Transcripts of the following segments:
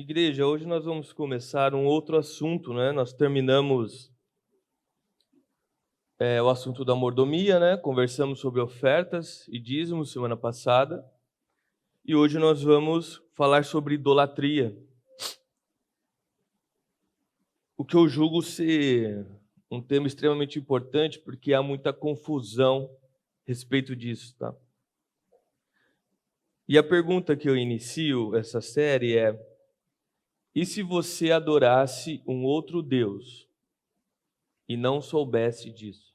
Igreja, hoje nós vamos começar um outro assunto, né? Nós terminamos o assunto da mordomia, né? Conversamos sobre ofertas e dízimos semana passada. E hoje nós vamos falar sobre idolatria. O que eu julgo ser um tema extremamente importante, porque há muita confusão a respeito disso, tá? E a pergunta que eu inicio essa série é: e se você adorasse um outro Deus e não soubesse disso?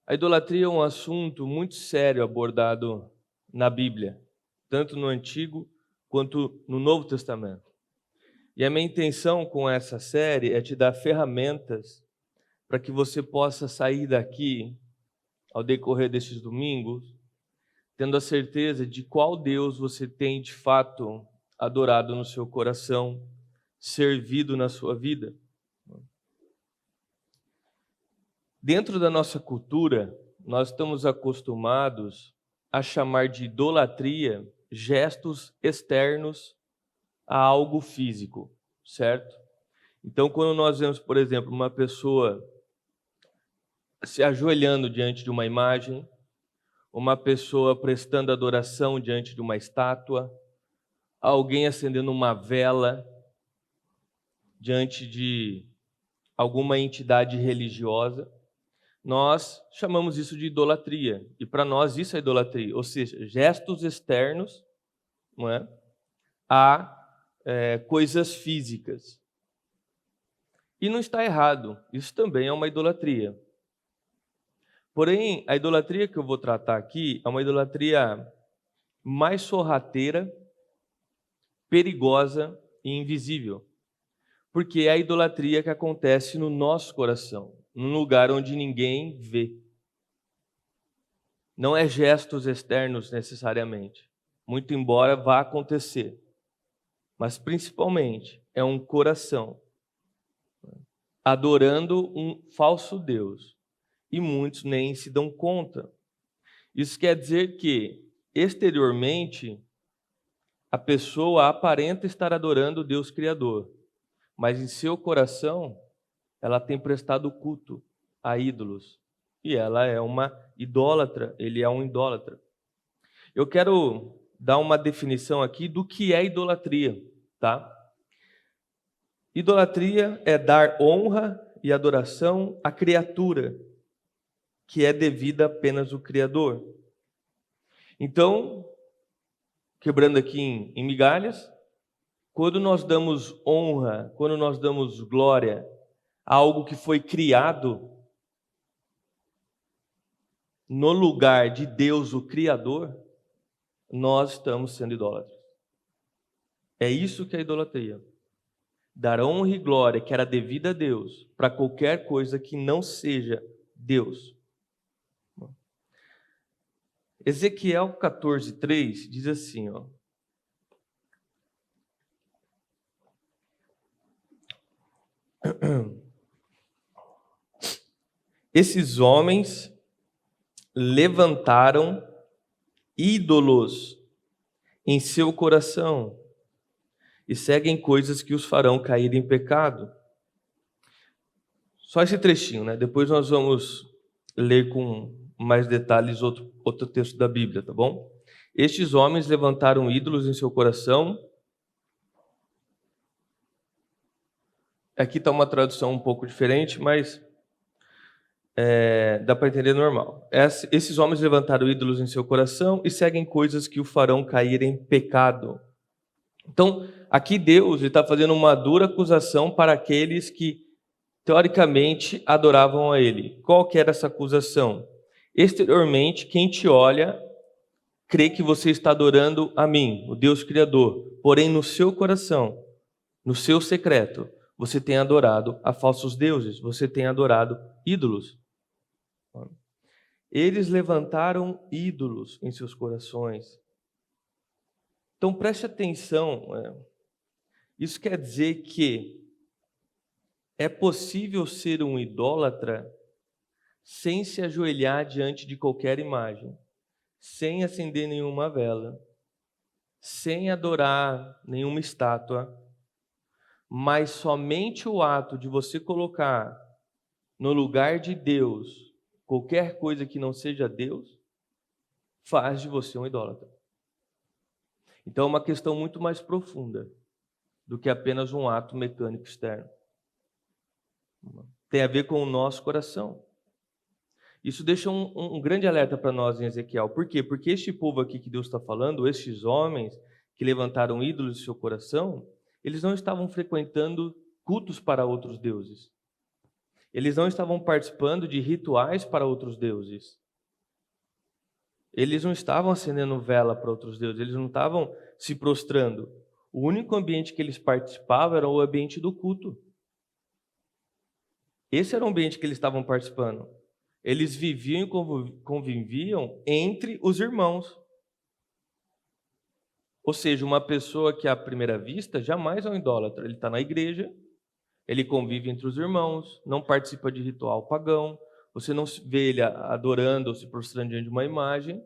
A idolatria é um assunto muito sério abordado na Bíblia, tanto no Antigo quanto no Novo Testamento. E a minha intenção com essa série é te dar ferramentas para que você possa sair daqui, ao decorrer desses domingos, tendo a certeza de qual Deus você tem de fato adorado no seu coração, servido na sua vida. Dentro da nossa cultura, nós estamos acostumados a chamar de idolatria gestos externos a algo físico, certo? Então, quando nós vemos, por exemplo, uma pessoa se ajoelhando diante de uma imagem, uma pessoa prestando adoração diante de uma estátua, alguém acendendo uma vela diante de alguma entidade religiosa, nós chamamos isso de idolatria. E para nós isso é idolatria, ou seja, gestos externos, não é, a coisas físicas. E não está errado, isso também é uma idolatria. Porém, a idolatria que eu vou tratar aqui é uma idolatria mais sorrateira, perigosa e invisível. Porque é a idolatria que acontece no nosso coração, num lugar onde ninguém vê. Não é gestos externos necessariamente, muito embora vá acontecer. Mas principalmente é um coração adorando um falso Deus. E muitos nem se dão conta. Isso quer dizer que, exteriormente, a pessoa aparenta estar adorando o Deus Criador, mas em seu coração, ela tem prestado culto a ídolos. E ela é uma idólatra, ele é um idólatra. Eu quero dar uma definição aqui do que é idolatria, tá? Idolatria é dar honra e adoração à criatura, que é devida apenas ao Criador. Então, quebrando aqui em migalhas, quando nós damos honra, quando nós damos glória a algo que foi criado no lugar de Deus, o Criador, nós estamos sendo idólatras. É isso que é idolatria. Dar honra e glória que era devida a Deus para qualquer coisa que não seja Deus. Ezequiel 14:3 diz assim, ó: esses homens levantaram ídolos em seu coração e seguem coisas que os farão cair em pecado. Só esse trechinho, né? Depois nós vamos ler com mais detalhes outro texto da Bíblia, tá bom? Estes homens levantaram ídolos em seu coração. Aqui está uma tradução um pouco diferente, mas dá para entender normal. Esses homens levantaram ídolos em seu coração e seguem coisas que o farão cair em pecado. Então, aqui Deus está fazendo uma dura acusação para aqueles que, teoricamente, adoravam a Ele. Qual que era essa acusação? Exteriormente, quem te olha crê que você está adorando a mim, o Deus Criador. Porém, no seu coração, no seu secreto, você tem adorado a falsos deuses, você tem adorado ídolos. Eles levantaram ídolos em seus corações. Então preste atenção, isso quer dizer que é possível ser um idólatra sem se ajoelhar diante de qualquer imagem, sem acender nenhuma vela, sem adorar nenhuma estátua, mas somente o ato de você colocar no lugar de Deus qualquer coisa que não seja Deus, faz de você um idólatra. Então é uma questão muito mais profunda do que apenas um ato mecânico externo. Tem a ver com o nosso coração. Isso deixa um grande alerta para nós em Ezequiel. Por quê? Porque este povo aqui que Deus está falando, estes homens que levantaram ídolos em seu coração, eles não estavam frequentando cultos para outros deuses. Eles não estavam participando de rituais para outros deuses. Eles não estavam acendendo vela para outros deuses. Eles não estavam se prostrando. O único ambiente que eles participavam era o ambiente do culto. Esse era o ambiente que eles estavam participando. Eles viviam e conviviam entre os irmãos. Ou seja, uma pessoa que à primeira vista jamais é um idólatra. Ele está na igreja, ele convive entre os irmãos, não participa de ritual pagão, você não vê ele adorando ou se prostrando diante de uma imagem.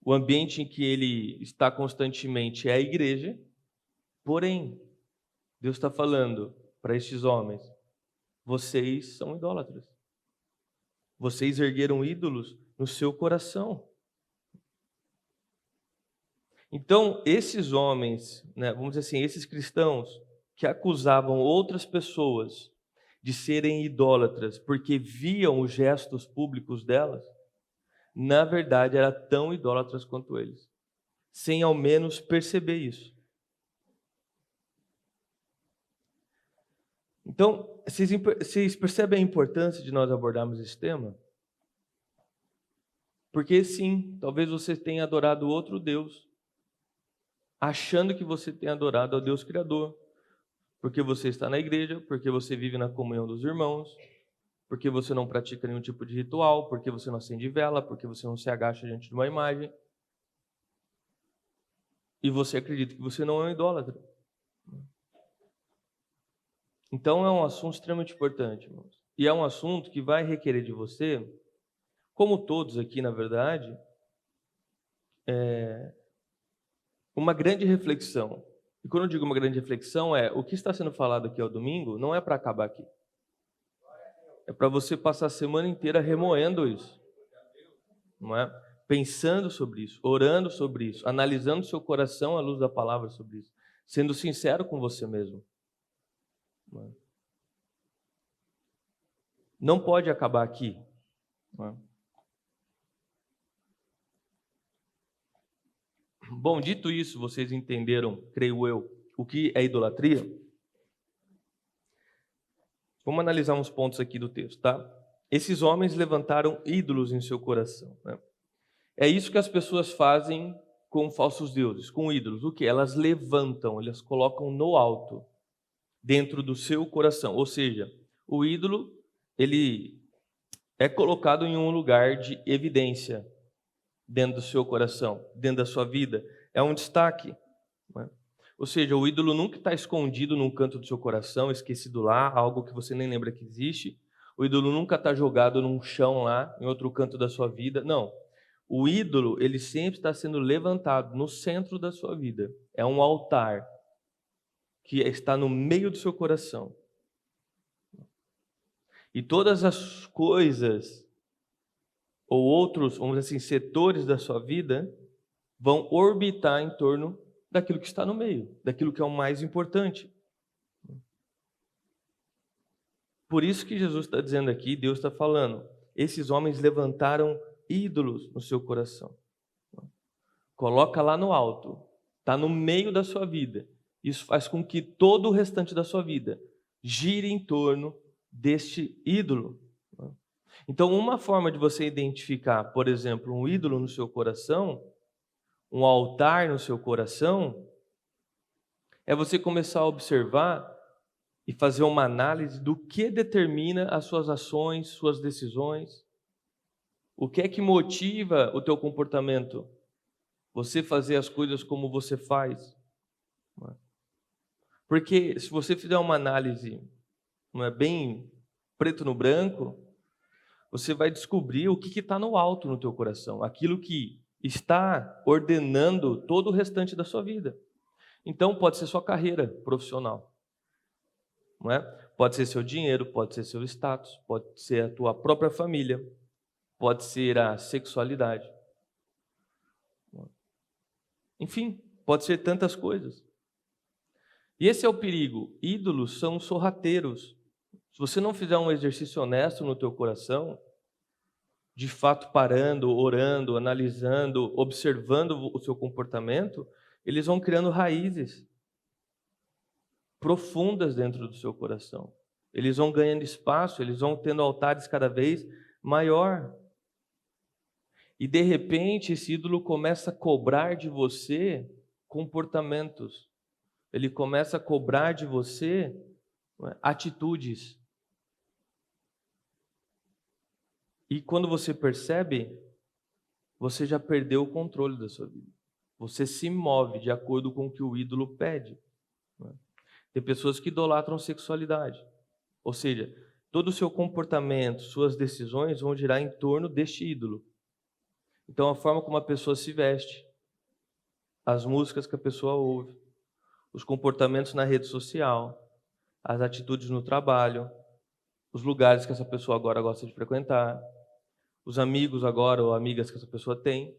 O ambiente em que ele está constantemente é a igreja. Porém, Deus está falando para estes homens: vocês são idólatras. Vocês ergueram ídolos no seu coração. Então, esses homens, vamos dizer assim, esses cristãos que acusavam outras pessoas de serem idólatras porque viam os gestos públicos delas, na verdade eram tão idólatras quanto eles, sem ao menos perceber isso. Então, vocês percebem a importância de nós abordarmos esse tema? Porque sim, talvez você tenha adorado outro Deus, achando que você tem adorado ao Deus Criador, porque você está na igreja, porque você vive na comunhão dos irmãos, porque você não pratica nenhum tipo de ritual, porque você não acende vela, porque você não se agacha diante de uma imagem, e você acredita que você não é um idólatra. Então é um assunto extremamente importante, irmãos. E é um assunto que vai requerer de você, como todos aqui, na verdade, uma grande reflexão. E quando eu digo uma grande reflexão, o que está sendo falado aqui ao domingo não é para acabar aqui. É para você passar a semana inteira remoendo isso. Não é? Pensando sobre isso, orando sobre isso, analisando seu coração à luz da palavra sobre isso, sendo sincero com você mesmo. Não pode acabar aqui. Não é? Bom, dito isso, vocês entenderam, creio eu, o que é idolatria? Vamos analisar uns pontos aqui do texto, tá? Esses homens levantaram ídolos em seu coração, né? É isso que as pessoas fazem com falsos deuses, com ídolos. O que? Elas levantam, elas colocam no alto, dentro do seu coração. Ou seja, o ídolo, ele é colocado em um lugar de evidência dentro do seu coração, dentro da sua vida. É um destaque, né? Ou seja, o ídolo nunca está escondido num canto do seu coração, esquecido lá, algo que você nem lembra que existe. O ídolo nunca está jogado num chão lá, em outro canto da sua vida. Não. O ídolo, ele sempre está sendo levantado no centro da sua vida. É um altar que está no meio do seu coração. E todas as coisas, ou outros, vamos dizer assim, setores da sua vida, vão orbitar em torno daquilo que está no meio, daquilo que é o mais importante. Por isso que Jesus está dizendo aqui, Deus está falando, esses homens levantaram ídolos no seu coração. Coloca lá no alto, está no meio da sua vida. Isso faz com que todo o restante da sua vida gire em torno deste ídolo. Então, uma forma de você identificar, por exemplo, um ídolo no seu coração, um altar no seu coração, é você começar a observar e fazer uma análise do que determina as suas ações, suas decisões. O que é que motiva o teu comportamento? Você fazer as coisas como você faz. Porque se você fizer uma análise bem preto no branco, você vai descobrir o que está no alto no teu coração. Aquilo que está ordenando todo o restante da sua vida. Então, pode ser sua carreira profissional, não é? Pode ser seu dinheiro, pode ser seu status, pode ser a tua própria família, pode ser a sexualidade. Enfim, pode ser tantas coisas. E esse é o perigo. Ídolos são sorrateiros. Se você não fizer um exercício honesto no teu coração, de fato parando, orando, analisando, observando o seu comportamento, eles vão criando raízes profundas dentro do seu coração. Eles vão ganhando espaço, eles vão tendo altares cada vez maior. E de repente esse ídolo começa a cobrar de você comportamentos. Ele começa a cobrar de você atitudes. E quando você percebe, você já perdeu o controle da sua vida. Você se move de acordo com o que o ídolo pede. Tem pessoas que idolatram sexualidade. Ou seja, todo o seu comportamento, suas decisões vão girar em torno deste ídolo. Então, a forma como a pessoa se veste, as músicas que a pessoa ouve, os comportamentos na rede social, as atitudes no trabalho, os lugares que essa pessoa agora gosta de frequentar, os amigos agora ou amigas que essa pessoa tem.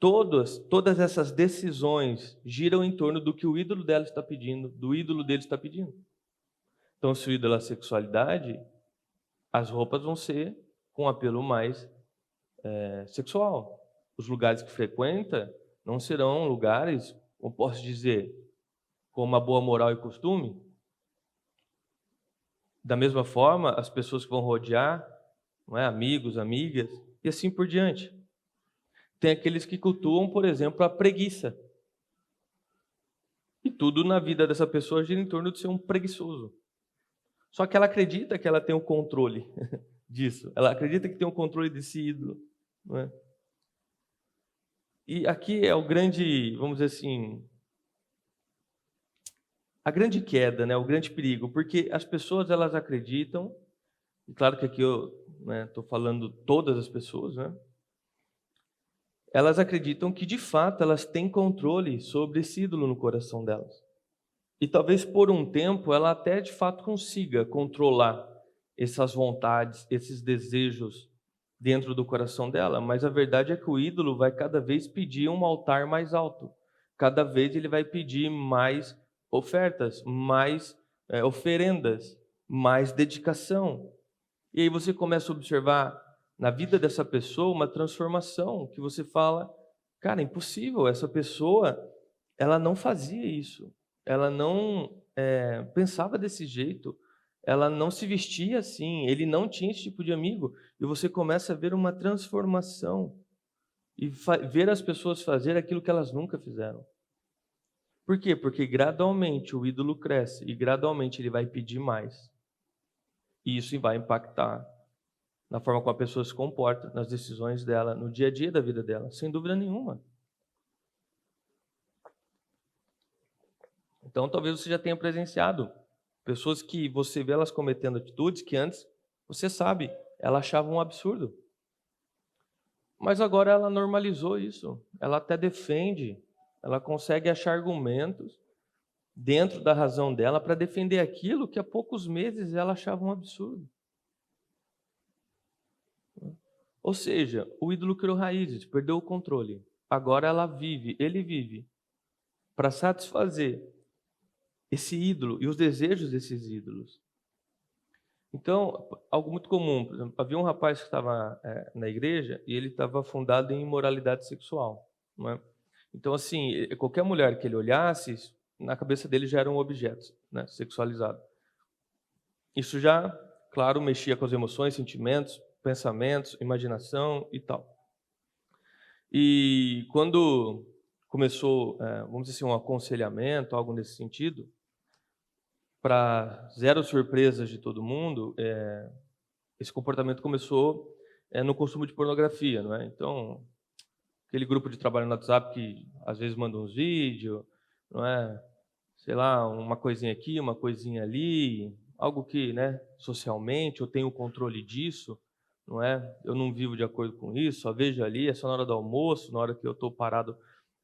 Todas essas decisões giram em torno do que o ídolo dela está pedindo, do ídolo dele está pedindo. Então, se o ídolo é a sexualidade, as roupas vão ser com apelo mais sexual. Os lugares que frequenta não serão lugares, como posso dizer, com uma boa moral e costume. Da mesma forma, as pessoas que vão rodear, não é? Amigos, amigas, e assim por diante. Tem aqueles que cultuam, por exemplo, a preguiça. E tudo na vida dessa pessoa gira em torno de ser um preguiçoso. Só que ela acredita que ela tem o controle disso. Ela acredita que tem o controle desse ídolo. Não é? E aqui é o grande, vamos dizer assim, a grande queda, né? O grande perigo. Porque as pessoas, elas acreditam, e claro que aqui eu estou falando todas as pessoas, né? Elas acreditam que, de fato, elas têm controle sobre esse ídolo no coração delas. E talvez por um tempo ela até, de fato, consiga controlar essas vontades, esses desejos dentro do coração dela. Mas a verdade é que o ídolo vai cada vez pedir um altar mais alto. Cada vez ele vai pedir mais ofertas, mais oferendas, mais dedicação. E aí você começa a observar na vida dessa pessoa uma transformação que você fala, cara, é impossível, essa pessoa, ela não fazia isso, ela não pensava desse jeito, ela não se vestia assim, ele não tinha esse tipo de amigo, e você começa a ver uma transformação e ver as pessoas fazer aquilo que elas nunca fizeram. Por quê? Porque gradualmente o ídolo cresce e gradualmente ele vai pedir mais. E isso vai impactar na forma como a pessoa se comporta, nas decisões dela, no dia a dia da vida dela, sem dúvida nenhuma. Então, talvez você já tenha presenciado pessoas que você vê elas cometendo atitudes que antes, você sabe, ela achava um absurdo. Mas agora ela normalizou isso, ela até defende, ela consegue achar argumentos dentro da razão dela para defender aquilo que há poucos meses ela achava um absurdo. Ou seja, o ídolo criou raízes, perdeu o controle. Agora ele vive para satisfazer esse ídolo e os desejos desses ídolos. Então, algo muito comum, por exemplo, havia um rapaz que estava na igreja e ele estava afundado em imoralidade sexual. Não é? Então, assim, qualquer mulher que ele olhasse, na cabeça dele já era um objeto, né, sexualizado. Isso já, claro, mexia com as emoções, sentimentos, pensamentos, imaginação e tal. E quando começou, vamos dizer assim, um aconselhamento, algo nesse sentido, para zero surpresas de todo mundo, esse comportamento começou no consumo de pornografia, não é? Então, aquele grupo de trabalho no WhatsApp que às vezes manda uns vídeos, não é? Sei lá, uma coisinha aqui, uma coisinha ali, algo que, né, socialmente eu tenho o controle disso, não é? Eu não vivo de acordo com isso, só vejo ali, é só na hora do almoço, na hora que eu estou parado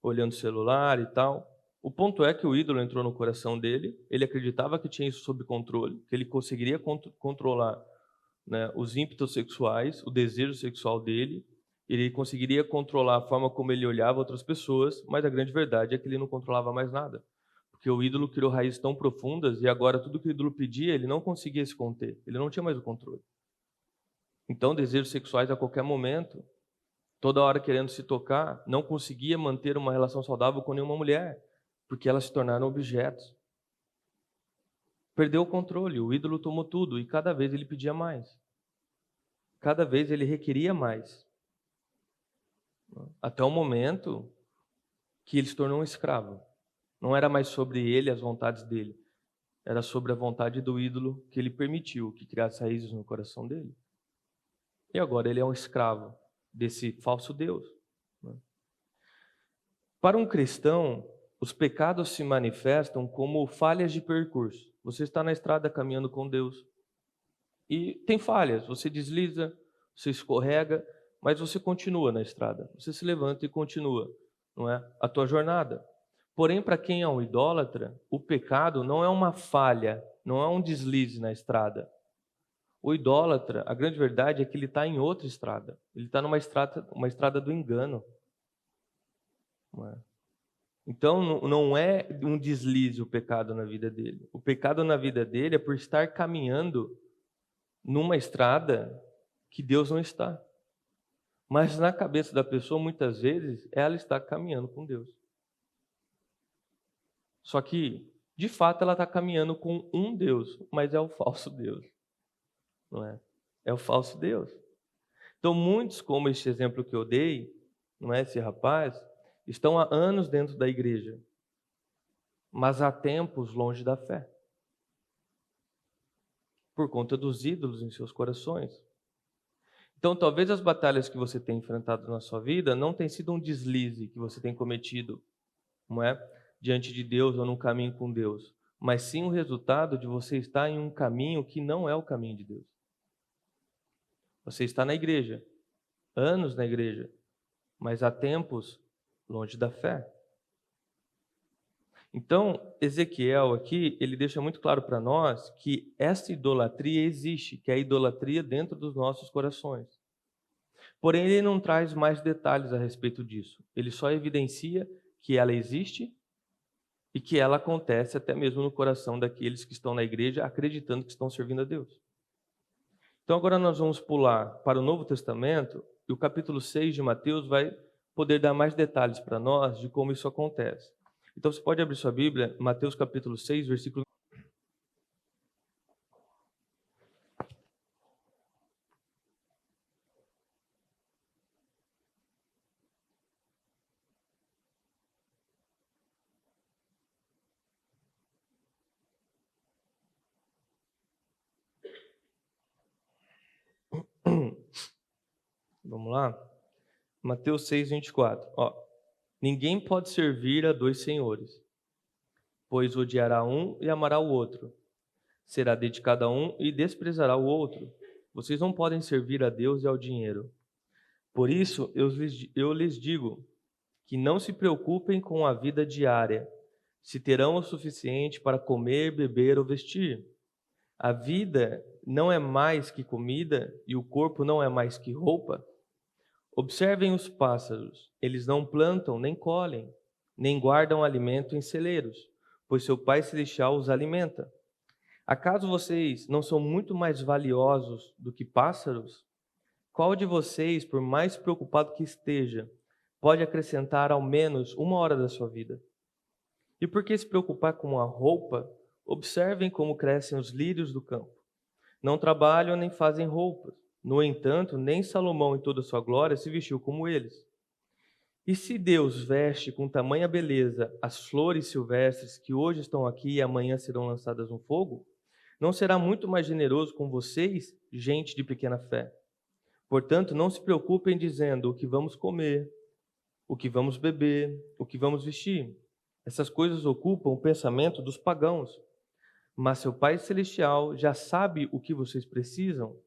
olhando o celular e tal. O ponto é que o ídolo entrou no coração dele, ele acreditava que tinha isso sob controle, que ele conseguiria controlar, né, os ímpetos sexuais, o desejo sexual dele, ele conseguiria controlar a forma como ele olhava outras pessoas, mas a grande verdade é que ele não controlava mais nada. Porque o ídolo criou raízes tão profundas e agora tudo que o ídolo pedia, ele não conseguia se conter, ele não tinha mais o controle. Então, desejos sexuais a qualquer momento, toda hora querendo se tocar, não conseguia manter uma relação saudável com nenhuma mulher, porque elas se tornaram objetos. Perdeu o controle, o ídolo tomou tudo e cada vez ele pedia mais. Cada vez ele requeria mais. Até o momento que ele se tornou um escravo. Não era mais sobre ele, as vontades dele. Era sobre a vontade do ídolo que ele permitiu que criasse raízes no coração dele. E agora ele é um escravo desse falso Deus. Para um cristão, os pecados se manifestam como falhas de percurso. Você está na estrada caminhando com Deus e tem falhas. Você desliza, você escorrega, mas você continua na estrada. Você se levanta e continua, não é? A tua jornada. Porém, para quem é um idólatra, o pecado não é uma falha, não é um deslize na estrada. O idólatra, a grande verdade é que ele está em outra estrada. Ele está numa estrada, uma estrada do engano. Não é? Então, não é um deslize o pecado na vida dele. O pecado na vida dele é por estar caminhando numa estrada que Deus não está. Mas na cabeça da pessoa, muitas vezes, ela está caminhando com Deus. Só que, de fato, ela está caminhando com um Deus, mas é o falso Deus. Não é? É o falso Deus. Então, muitos, como este exemplo que eu dei, não é, esse rapaz, estão há anos dentro da igreja, mas há tempos longe da fé, por conta dos ídolos em seus corações. Então, talvez as batalhas que você tem enfrentado na sua vida não tenham sido um deslize que você tem cometido, não é, diante de Deus ou num caminho com Deus, mas sim o resultado de você estar em um caminho que não é o caminho de Deus. Você está na igreja, anos na igreja, mas há tempos longe da fé. Então, Ezequiel aqui, ele deixa muito claro para nós que essa idolatria existe, que é a idolatria dentro dos nossos corações. Porém, ele não traz mais detalhes a respeito disso. Ele só evidencia que ela existe e que ela acontece até mesmo no coração daqueles que estão na igreja acreditando que estão servindo a Deus. Então, agora nós vamos pular para o Novo Testamento e o capítulo 6 de Mateus vai poder dar mais detalhes para nós de como isso acontece. Então, você pode abrir sua Bíblia, Mateus capítulo 6, versículo... Vamos lá? Mateus 6, 24. Ó, ninguém pode servir a dois senhores, pois odiará um e amará o outro. Será dedicado a um e desprezará o outro. Vocês não podem servir a Deus e ao dinheiro. Por isso, eu lhes digo que não se preocupem com a vida diária, se terão o suficiente para comer, beber ou vestir. A vida não é mais que comida e o corpo não é mais que roupa. Observem os pássaros, eles não plantam nem colhem, nem guardam alimento em celeiros, pois seu Pai Celestial os alimenta. Acaso vocês não são muito mais valiosos do que pássaros? Qual de vocês, por mais preocupado que esteja, pode acrescentar ao menos uma hora da sua vida? E por que se preocupar com a roupa? Observem como crescem os lírios do campo. Não trabalham nem fazem roupas. No entanto, nem Salomão, em toda a sua glória, se vestiu como eles. E se Deus veste com tamanha beleza as flores silvestres que hoje estão aqui e amanhã serão lançadas no fogo, não será muito mais generoso com vocês, gente de pequena fé? Portanto, não se preocupem dizendo o que vamos comer, o que vamos beber, o que vamos vestir. Essas coisas ocupam o pensamento dos pagãos. Mas seu Pai Celestial já sabe o que vocês precisam.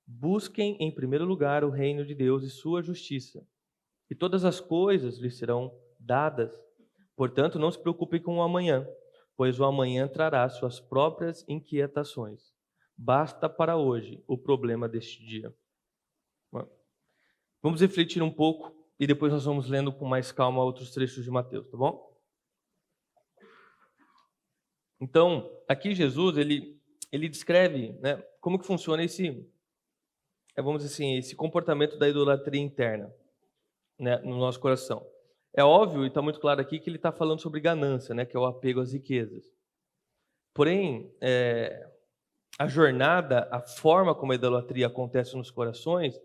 Busquem em primeiro lugar o reino de Deus e sua justiça, e todas as coisas lhes serão dadas. Portanto, não se preocupem com o amanhã, pois o amanhã trará suas próprias inquietações. Basta para hoje o problema deste dia. Vamos refletir um pouco e depois nós vamos lendo com mais calma outros trechos de Mateus, tá bom? Então, aqui Jesus, ele descreve, né, como que funciona esse, vamos dizer assim, esse comportamento da idolatria interna, né, no nosso coração. É óbvio e está muito claro aqui que ele está falando sobre ganância, né, que é o apego às riquezas. Porém, a jornada, a forma como a idolatria acontece nos corações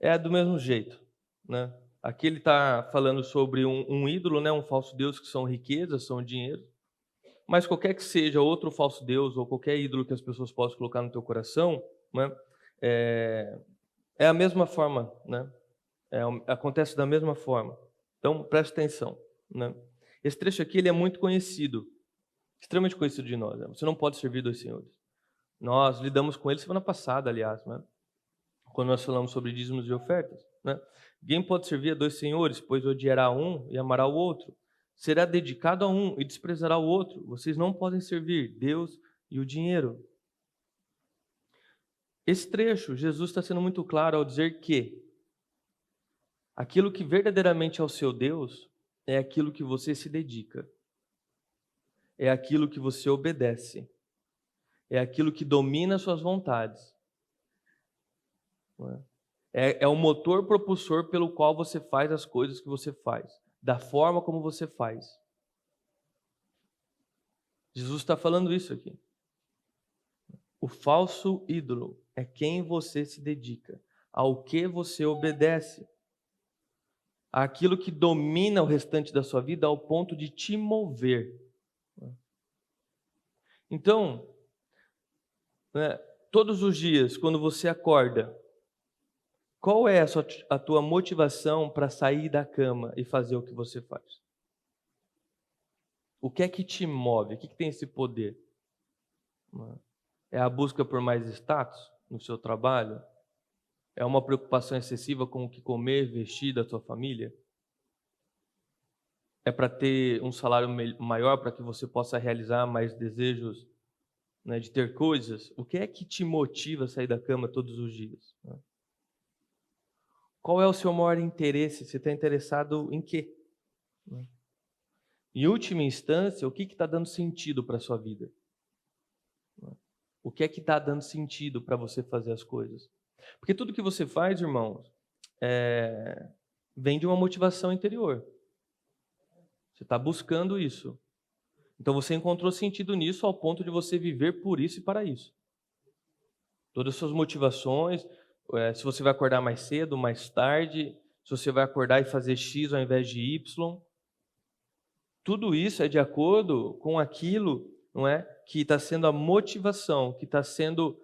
é do mesmo jeito, né? Aqui ele está falando sobre um ídolo, né, um falso deus, que são riquezas, são dinheiro. Mas qualquer que seja outro falso deus ou qualquer ídolo que as pessoas possam colocar no teu coração, né, é a mesma forma, né? Acontece da mesma forma. Então, preste atenção, né? Esse trecho aqui ele é muito conhecido, extremamente conhecido de nós. Né? Você não pode servir dois senhores. Nós lidamos com ele semana passada, aliás, né? Quando nós falamos sobre dízimos e ofertas. Né? Ninguém pode servir a dois senhores, pois odiará um e amará o outro. Será dedicado a um e desprezará o outro. Vocês não podem servir Deus e o dinheiro. Esse trecho, Jesus está sendo muito claro ao dizer que aquilo que verdadeiramente é o seu Deus é aquilo que você se dedica, é aquilo que você obedece, é aquilo que domina suas vontades. É o motor propulsor pelo qual você faz as coisas que você faz, da forma como você faz. Jesus está falando isso aqui. O falso ídolo é quem você se dedica, ao que você obedece, aquilo que domina o restante da sua vida ao ponto de te mover. Então, né, todos os dias, quando você acorda, qual é a tua motivação para sair da cama e fazer o que você faz? O que é que te move? O que tem esse poder? É a busca por mais status no seu trabalho? É uma preocupação excessiva com o que comer, vestir da tua família? É para ter um salário maior para que você possa realizar mais desejos, né, de ter coisas? O que é que te motiva a sair da cama todos os dias? Qual é o seu maior interesse? Você está interessado em quê? Em última instância, o que está dando sentido para a sua vida? O que é que está dando sentido para você fazer as coisas? Porque tudo que você faz, irmãos, vem de uma motivação interior. Você está buscando isso. Então você encontrou sentido nisso ao ponto de você viver por isso e para isso. Todas as suas motivações, se você vai acordar mais cedo, mais tarde, se você vai acordar e fazer X ao invés de Y, tudo isso é de acordo com aquilo, não é, que está sendo a motivação, que está sendo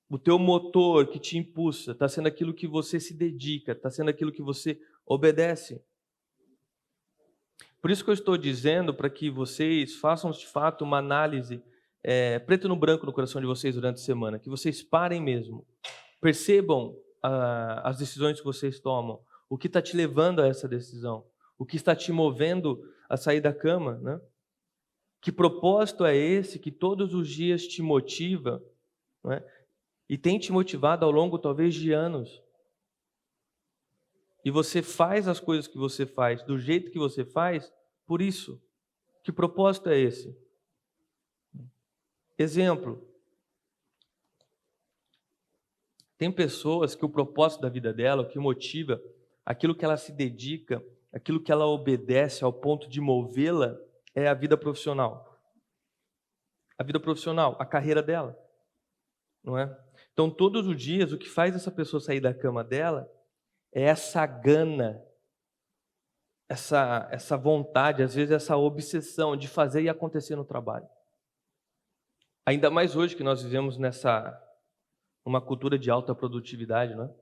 o teu motor que te impulsa, está sendo aquilo que você se dedica, está sendo aquilo que você obedece. Por isso que eu estou dizendo para que vocês façam de fato uma análise preto no branco no coração de vocês durante a semana, que vocês parem mesmo, percebam as decisões que vocês tomam, o que está te levando a essa decisão, o que está te movendo a sair da cama, né? Que propósito é esse que todos os dias te motiva, não é? E tem te motivado ao longo talvez de anos. E você faz as coisas que você faz do jeito que você faz por isso. Que propósito é esse? Exemplo. Tem pessoas que o propósito da vida dela, o que motiva, aquilo que ela se dedica, aquilo que ela obedece ao ponto de movê-la, é a vida profissional. A vida profissional, a carreira dela. Não é? Então, todos os dias, o que faz essa pessoa sair da cama dela é essa gana, essa vontade, às vezes essa obsessão de fazer e acontecer no trabalho. Ainda mais hoje que nós vivemos uma cultura de alta produtividade, né?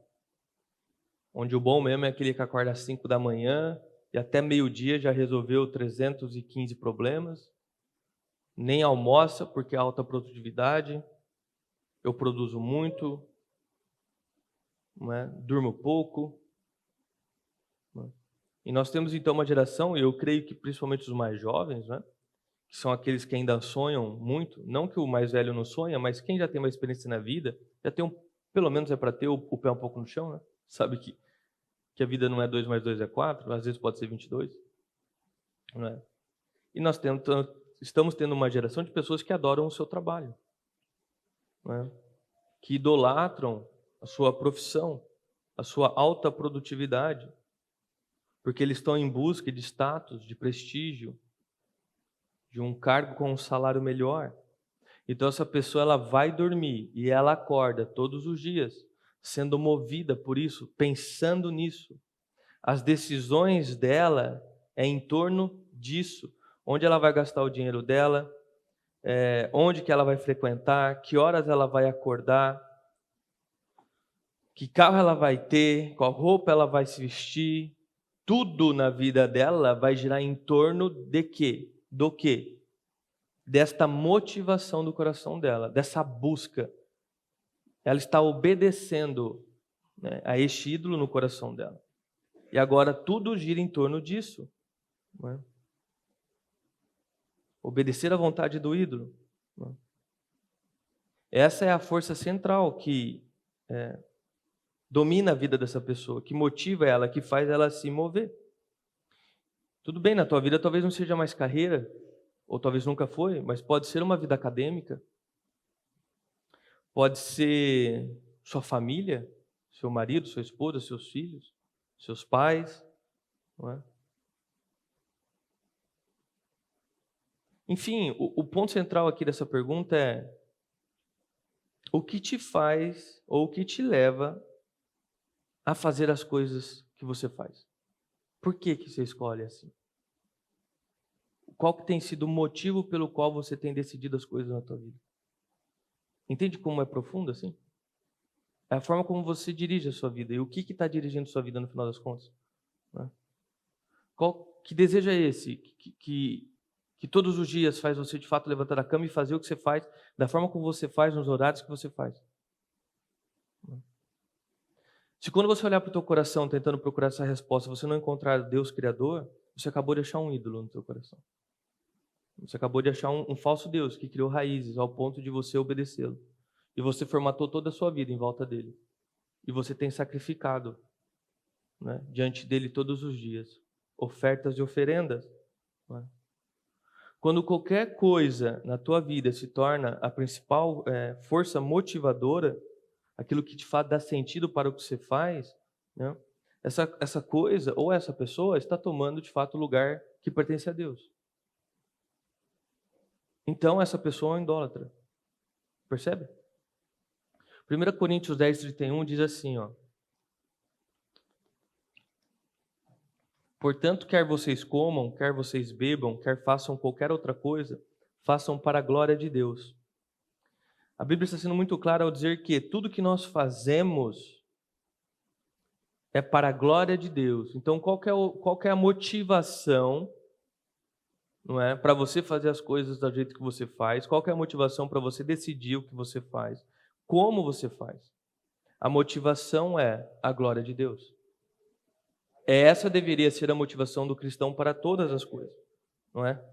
Onde o bom mesmo é aquele que acorda às 5 da manhã e até meio-dia já resolveu 315 problemas, nem almoça porque é alta produtividade, eu produzo muito, não é? Durmo pouco. Não é? E nós temos então uma geração, e eu creio que principalmente os mais jovens, né? Que são aqueles que ainda sonham muito, não que o mais velho não sonha, mas quem já tem uma experiência na vida, já tem pelo menos é para ter o pé um pouco no chão, né? Sabe que a vida não é 2 mais 2 é 4, às vezes pode ser 22, não é? E nós estamos tendo uma geração de pessoas que adoram o seu trabalho, não é? Que idolatram a sua profissão, a sua alta produtividade, porque eles estão em busca de status, de prestígio, de um cargo com um salário melhor. Então essa pessoa ela vai dormir e ela acorda todos os dias, sendo movida por isso, pensando nisso. As decisões dela é em torno disso, onde ela vai gastar o dinheiro dela, onde que ela vai frequentar, que horas ela vai acordar, que carro ela vai ter, qual roupa ela vai se vestir. Tudo na vida dela vai girar em torno de quê? Do quê? Desta motivação do coração dela, dessa busca. Ela está obedecendo, né, a este ídolo no coração dela. E agora tudo gira em torno disso. Não é? Obedecer à vontade do ídolo. Não é? Essa é a força central que domina a vida dessa pessoa, que motiva ela, que faz ela se mover. Tudo bem, na tua vida talvez não seja mais carreira, ou talvez nunca foi, mas pode ser uma vida acadêmica, pode ser sua família, seu marido, sua esposa, seus filhos, seus pais, não é? Enfim, o ponto central aqui dessa pergunta é: o que te faz ou o que te leva a fazer as coisas que você faz? Por que que você escolhe assim? Qual que tem sido o motivo pelo qual você tem decidido as coisas na tua vida? Entende como é profundo assim? É a forma como você dirige a sua vida. E o que está dirigindo a sua vida no final das contas? Né? Que desejo é esse? Que todos os dias faz você de fato levantar da cama e fazer o que você faz, da forma como você faz, nos horários que você faz. Se quando você olhar para o teu coração tentando procurar essa resposta, você não encontrar Deus Criador, você acabou de achar um ídolo no teu coração. Você acabou de achar um falso Deus que criou raízes ao ponto de você obedecê-lo. E você formatou toda a sua vida em volta dele. E você tem sacrificado, né, diante dele todos os dias ofertas e oferendas. Né? Quando qualquer coisa na tua vida se torna a principal força motivadora, aquilo que de fato dá sentido para o que você faz, né, essa coisa ou essa pessoa está tomando de fato o lugar que pertence a Deus. Então essa pessoa é um idólatra. Percebe? 1 Coríntios 10:31 diz assim, ó: portanto, quer vocês comam, quer vocês bebam, quer façam qualquer outra coisa, façam para a glória de Deus. A Bíblia está sendo muito clara ao dizer que tudo que nós fazemos é para a glória de Deus. Então, qual que é a motivação, não é, para você fazer as coisas do jeito que você faz? Qual que é a motivação para você decidir o que você faz? Como você faz? A motivação é a glória de Deus. Essa deveria ser a motivação do cristão para todas as coisas, não é?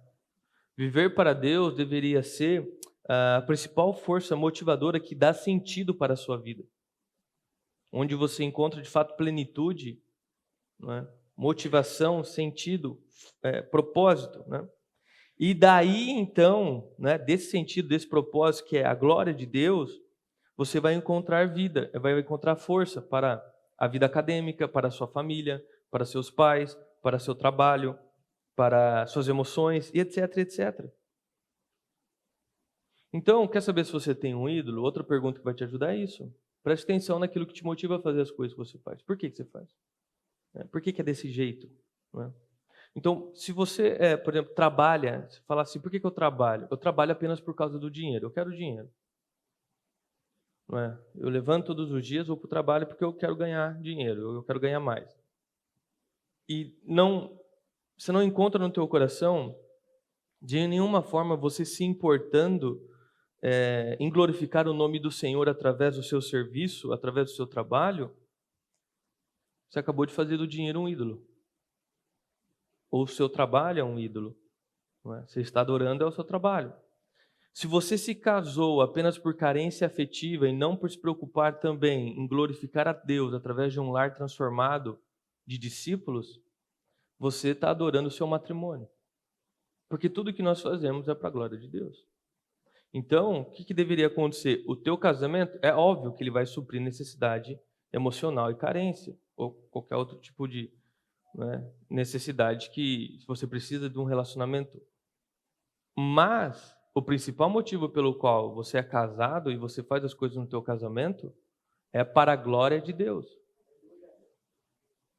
Viver para Deus deveria ser a principal força motivadora que dá sentido para a sua vida. Onde você encontra de fato plenitude, não é? Motivação, sentido, propósito, né? E daí então, né, desse sentido, desse propósito que é a glória de Deus, você vai encontrar vida, vai encontrar força para a vida acadêmica, para a sua família, para seus pais, para seu trabalho, para suas emoções, e etc, etc. Então, quer saber se você tem um ídolo? Outra pergunta que vai te ajudar é isso. Preste atenção naquilo que te motiva a fazer as coisas que você faz. Por que você faz? Por que é desse jeito? Não é? Então, se você, por exemplo, trabalha, você fala assim, por que eu trabalho? Eu trabalho apenas por causa do dinheiro. Eu quero dinheiro. Não é? Eu levanto todos os dias, vou para o trabalho porque eu quero ganhar dinheiro, eu quero ganhar mais. E você não encontra no teu coração, de nenhuma forma, você se importando em glorificar o nome do Senhor através do seu serviço, através do seu trabalho, Você acabou de fazer do dinheiro um ídolo. Ou o seu trabalho é um ídolo. Não é? Você está adorando é o seu trabalho. Se você se casou apenas por carência afetiva e não por se preocupar também em glorificar a Deus através de um lar transformado de discípulos, você está adorando o seu matrimônio. Porque tudo que nós fazemos é para a glória de Deus. Então, o que deveria acontecer? O teu casamento, é óbvio que ele vai suprir necessidade emocional e carência, ou qualquer outro tipo de, né, necessidade que você precisa de um relacionamento. Mas o principal motivo pelo qual você é casado e você faz as coisas no teu casamento é para a glória de Deus.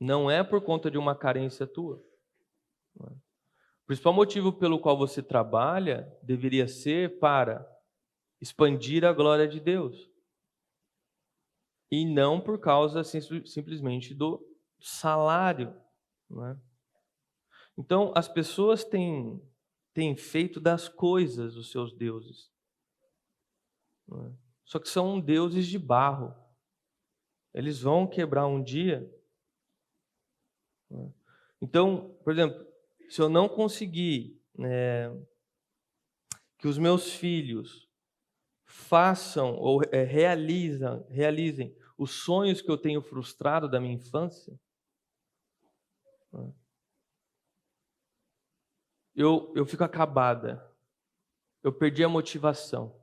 Não é por conta de uma carência tua. O principal motivo pelo qual você trabalha deveria ser para expandir a glória de Deus. E não por causa simplesmente do salário. Não é? Então, as pessoas têm feito das coisas os seus deuses. Não é? Só que são deuses de barro. Eles vão quebrar um dia. Não é? Então, por exemplo, se eu não conseguir que os meus filhos façam ou realizem os sonhos que eu tenho frustrado da minha infância, eu fico acabada. Eu perdi a motivação,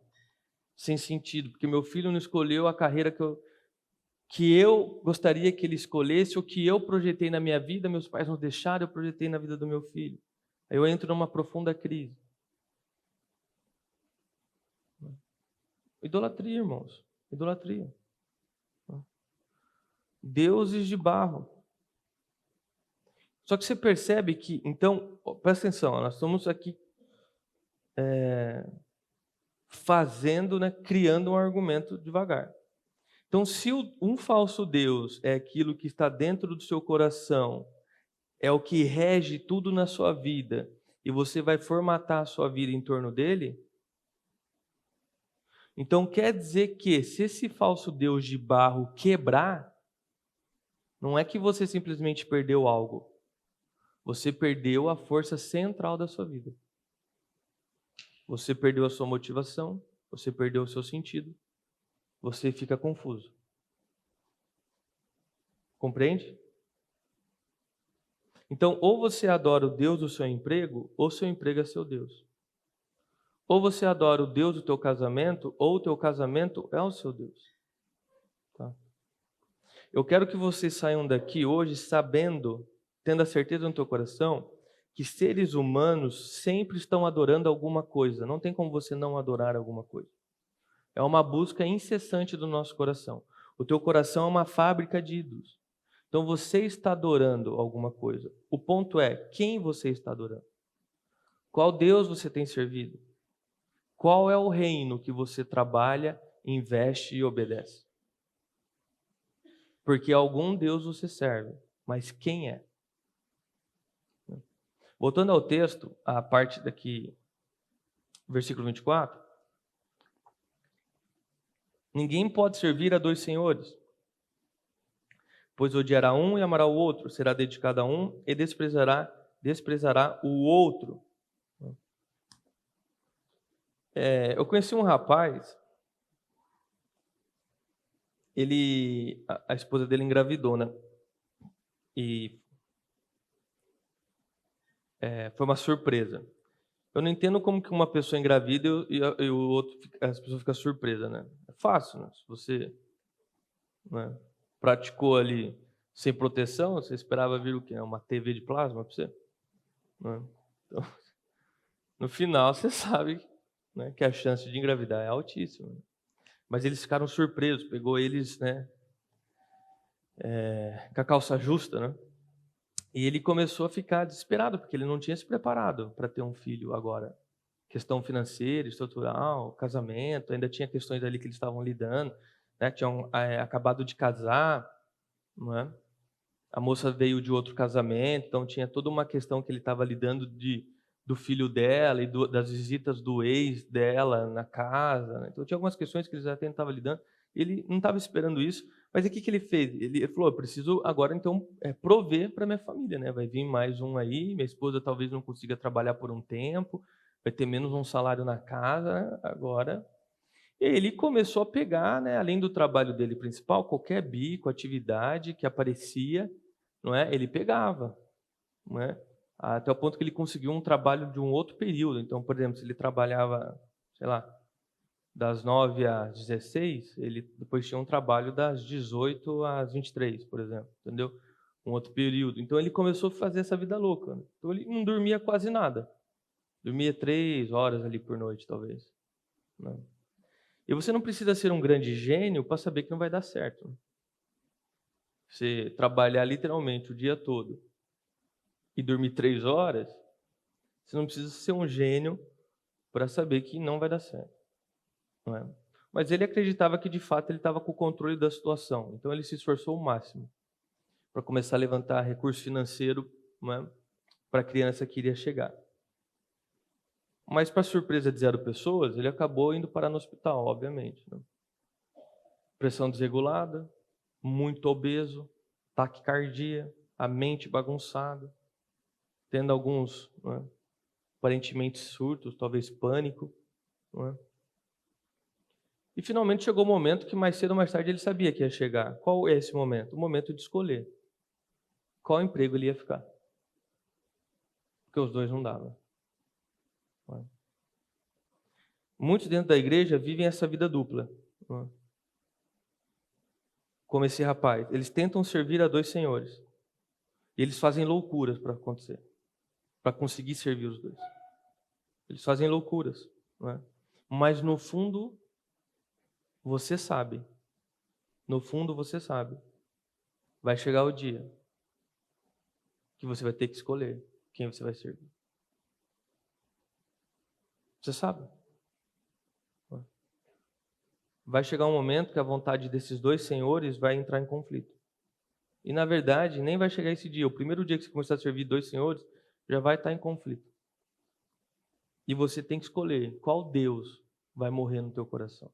sem sentido, porque meu filho não escolheu a carreira que eu gostaria que ele escolhesse, ou que eu projetei na minha vida, meus pais não deixaram, eu projetei na vida do meu filho. Aí eu entro numa profunda crise. Idolatria, irmãos. Idolatria. Deuses de barro. Só que você percebe que, então, presta atenção, nós estamos aqui fazendo, né, criando um argumento devagar. Então, se um falso Deus é aquilo que está dentro do seu coração, é o que rege tudo na sua vida, e você vai formatar a sua vida em torno dele, então quer dizer que se esse falso Deus de barro quebrar, não é que você simplesmente perdeu algo, você perdeu a força central da sua vida. Você perdeu a sua motivação, você perdeu o seu sentido, você fica confuso. Compreende? Então, ou você adora o Deus do seu emprego, ou seu emprego é seu Deus. Ou você adora o Deus do teu casamento, ou o teu casamento é o seu Deus. Tá? Eu quero que vocês saiam daqui hoje sabendo, tendo a certeza no teu coração, que seres humanos sempre estão adorando alguma coisa. Não tem como você não adorar alguma coisa. É uma busca incessante do nosso coração. O teu coração é uma fábrica de ídolos. Então você está adorando alguma coisa. O ponto é, quem você está adorando? Qual Deus você tem servido? Qual é o reino que você trabalha, investe e obedece? Porque algum Deus você serve, mas quem é? Voltando ao texto, a parte daqui, versículo 24. Ninguém pode servir a dois senhores, pois odiará um e amará o outro, será dedicado a um e desprezará o outro. Eu conheci um rapaz, a esposa dele engravidou, né? E foi uma surpresa. Eu não entendo como que uma pessoa engravida e o outro, as pessoas ficam surpresas, né? É fácil, né? Se você, né, praticou ali sem proteção, você esperava vir o quê? Uma TV de plasma para você? Né? Então, no final, você sabe, né, que a chance de engravidar é altíssima. Mas eles ficaram surpresos, pegou eles, né, com a calça justa, né? E ele começou a ficar desesperado, porque ele não tinha se preparado para ter um filho agora. Questão financeira, estrutural, casamento, ainda tinha questões ali que eles estavam lidando, né? Tinham acabado de casar, não é? A moça veio de outro casamento, então tinha toda uma questão que ele estava lidando do filho dela e das visitas do ex dela na casa, né? Então tinha algumas questões que eles até estavam lidando. Ele não estava esperando isso, Mas o que ele fez? Ele falou, eu preciso agora então prover para minha família, né? Vai vir mais um aí, minha esposa talvez não consiga trabalhar por um tempo, vai ter menos um salário na casa, né? Agora. E aí ele começou a pegar, né, além do trabalho dele principal, qualquer bico, atividade que aparecia, não é? Ele pegava, não é? Até o ponto que ele conseguiu um trabalho de um outro período. Então, por exemplo, se ele trabalhava, sei lá, das 9 às 16, ele depois tinha um trabalho das 18 às 23, por exemplo, entendeu? Um outro período. Então ele começou a fazer essa vida louca, né? Então ele não dormia quase nada. Dormia 3 horas ali por noite, talvez, né? E você não precisa ser um grande gênio para saber que não vai dar certo, né? Você trabalhar literalmente o dia todo e dormir 3 horas, você não precisa ser um gênio para saber que não vai dar certo, não é? Mas ele acreditava que de fato ele estava com o controle da situação, então ele se esforçou ao máximo para começar a levantar recurso financeiro, não é, para a criança que iria chegar. Mas, para surpresa de 0 pessoas, ele acabou indo parar no hospital, obviamente, né? Pressão desregulada, muito obeso, taquicardia, a mente bagunçada, tendo alguns, não é, aparentemente surtos, talvez pânico, não é? E finalmente chegou o momento que mais cedo ou mais tarde ele sabia que ia chegar. Qual é esse momento? O momento de escolher qual emprego ele ia ficar. Porque os dois não davam, não é? Muitos dentro da igreja vivem essa vida dupla, não é? Como esse rapaz. Eles tentam servir a 2 senhores. E eles fazem loucuras para acontecer, para conseguir servir os dois. Eles fazem loucuras, não é? Mas no fundo, você sabe. No fundo, você sabe. Vai chegar o dia que você vai ter que escolher quem você vai servir. Você sabe. Vai chegar um momento que a vontade desses 2 senhores vai entrar em conflito. E, na verdade, nem vai chegar esse dia. O primeiro dia que você começar a servir 2 senhores, já vai estar em conflito. E você tem que escolher qual Deus vai morrer no teu coração.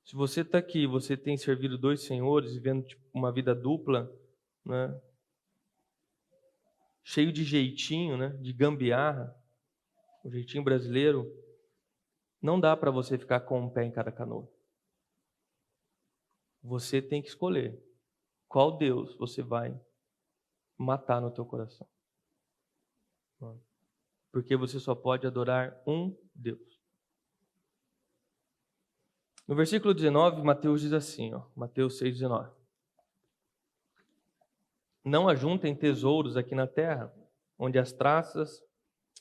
Se você está aqui, você tem servido 2 senhores, vivendo tipo, uma vida dupla, né, cheio de jeitinho, né, de gambiarra, o jeitinho brasileiro, não dá para você ficar com um pé em cada canoa. Você tem que escolher qual Deus você vai matar no teu coração. Porque você só pode adorar um Deus. No versículo 19, Mateus diz assim, Mateus 6,19. Não ajuntem tesouros aqui na terra, onde as traças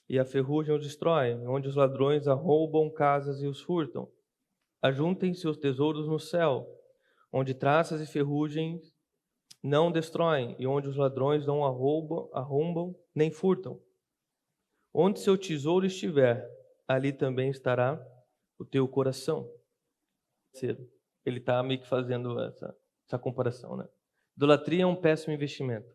e a ferrugem os destroem, onde os ladrões arrombam casas e os furtam. Ajuntem seus tesouros no céu, onde traças e ferrugem não destroem, e onde os ladrões não arrombam nem furtam. Onde seu tesouro estiver, ali também estará o teu coração. Ele está meio que fazendo essa comparação, né? Idolatria é um péssimo investimento.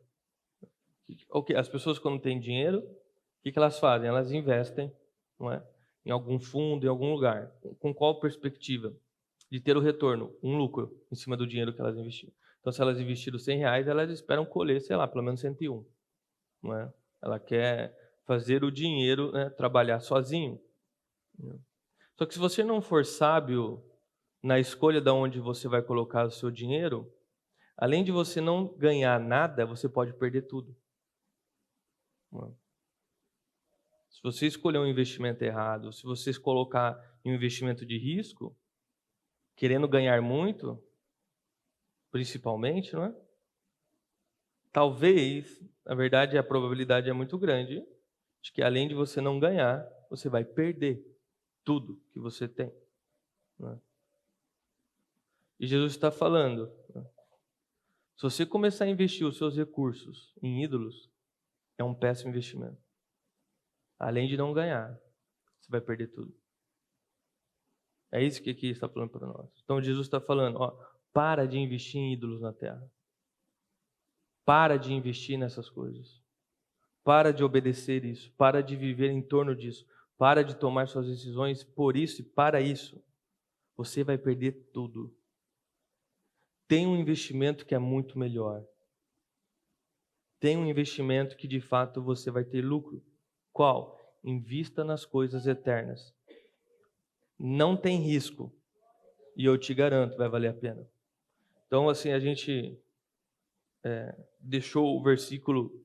As pessoas, quando têm dinheiro, o que elas fazem? Elas investem, não é, em algum fundo, em algum lugar. Com qual perspectiva? De ter o retorno, um lucro em cima do dinheiro que elas investiram. Então, se elas investiram R$100, elas esperam colher, sei lá, pelo menos 101. Não é? Ela quer fazer o dinheiro, né, trabalhar sozinho. Só que se você não for sábio na escolha de onde você vai colocar o seu dinheiro, além de você não ganhar nada, você pode perder tudo. Se você escolher um investimento errado, se você colocar em um investimento de risco, querendo ganhar muito, principalmente, não é? Talvez, na verdade, a probabilidade é muito grande de que além de você não ganhar, você vai perder tudo que você tem, não é? E Jesus está falando, né? Se você começar a investir os seus recursos em ídolos, é um péssimo investimento. Além de não ganhar, você vai perder tudo. É isso que aqui está falando para nós. Então Jesus está falando, para de investir em ídolos na terra. Para de investir nessas coisas. Para de obedecer isso. Para de viver em torno disso. Para de tomar suas decisões por isso e para isso. Você vai perder tudo. tem um investimento que é muito melhor. Tem um investimento que de fato você vai ter lucro. Qual? Invista nas coisas eternas. Não tem risco. E eu te garanto, vai valer a pena. Então, assim, a gente deixou o versículo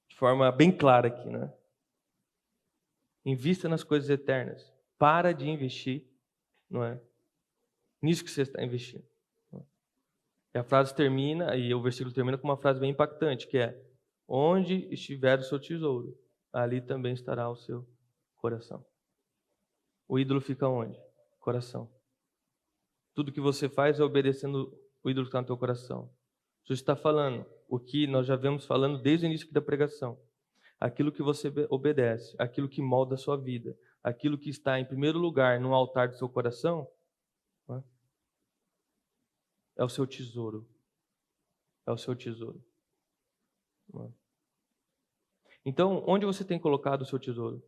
de forma bem clara aqui, né? Invista nas coisas eternas. Para de investir, não é? Nisso que você está investindo. E a frase termina, e o versículo termina com uma frase bem impactante, que é: onde estiver o seu tesouro, ali também estará o seu coração. O ídolo fica onde? Coração. Tudo que você faz é obedecendo o ídolo que está no teu coração. Jesus está falando o que nós já vemos falando desde o início da pregação. Aquilo que você obedece, aquilo que molda a sua vida, aquilo que está em primeiro lugar no altar do seu coração, né, é o seu tesouro. É o seu tesouro. Né? Então, onde você tem colocado o seu tesouro?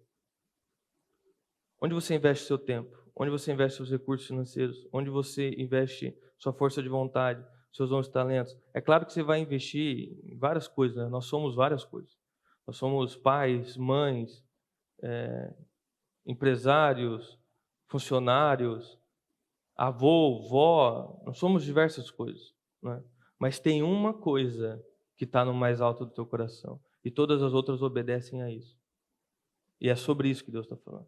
Onde você investe seu tempo? Onde você investe seus recursos financeiros? Onde você investe sua força de vontade, seus dons e talentos? É claro que você vai investir em várias coisas, né? Nós somos várias coisas. Nós somos pais, mães, empresários, funcionários, avô, vó, nós somos diversas coisas, né? Mas tem uma coisa que está no mais alto do teu coração, e todas as outras obedecem a isso. E é sobre isso que Deus está falando.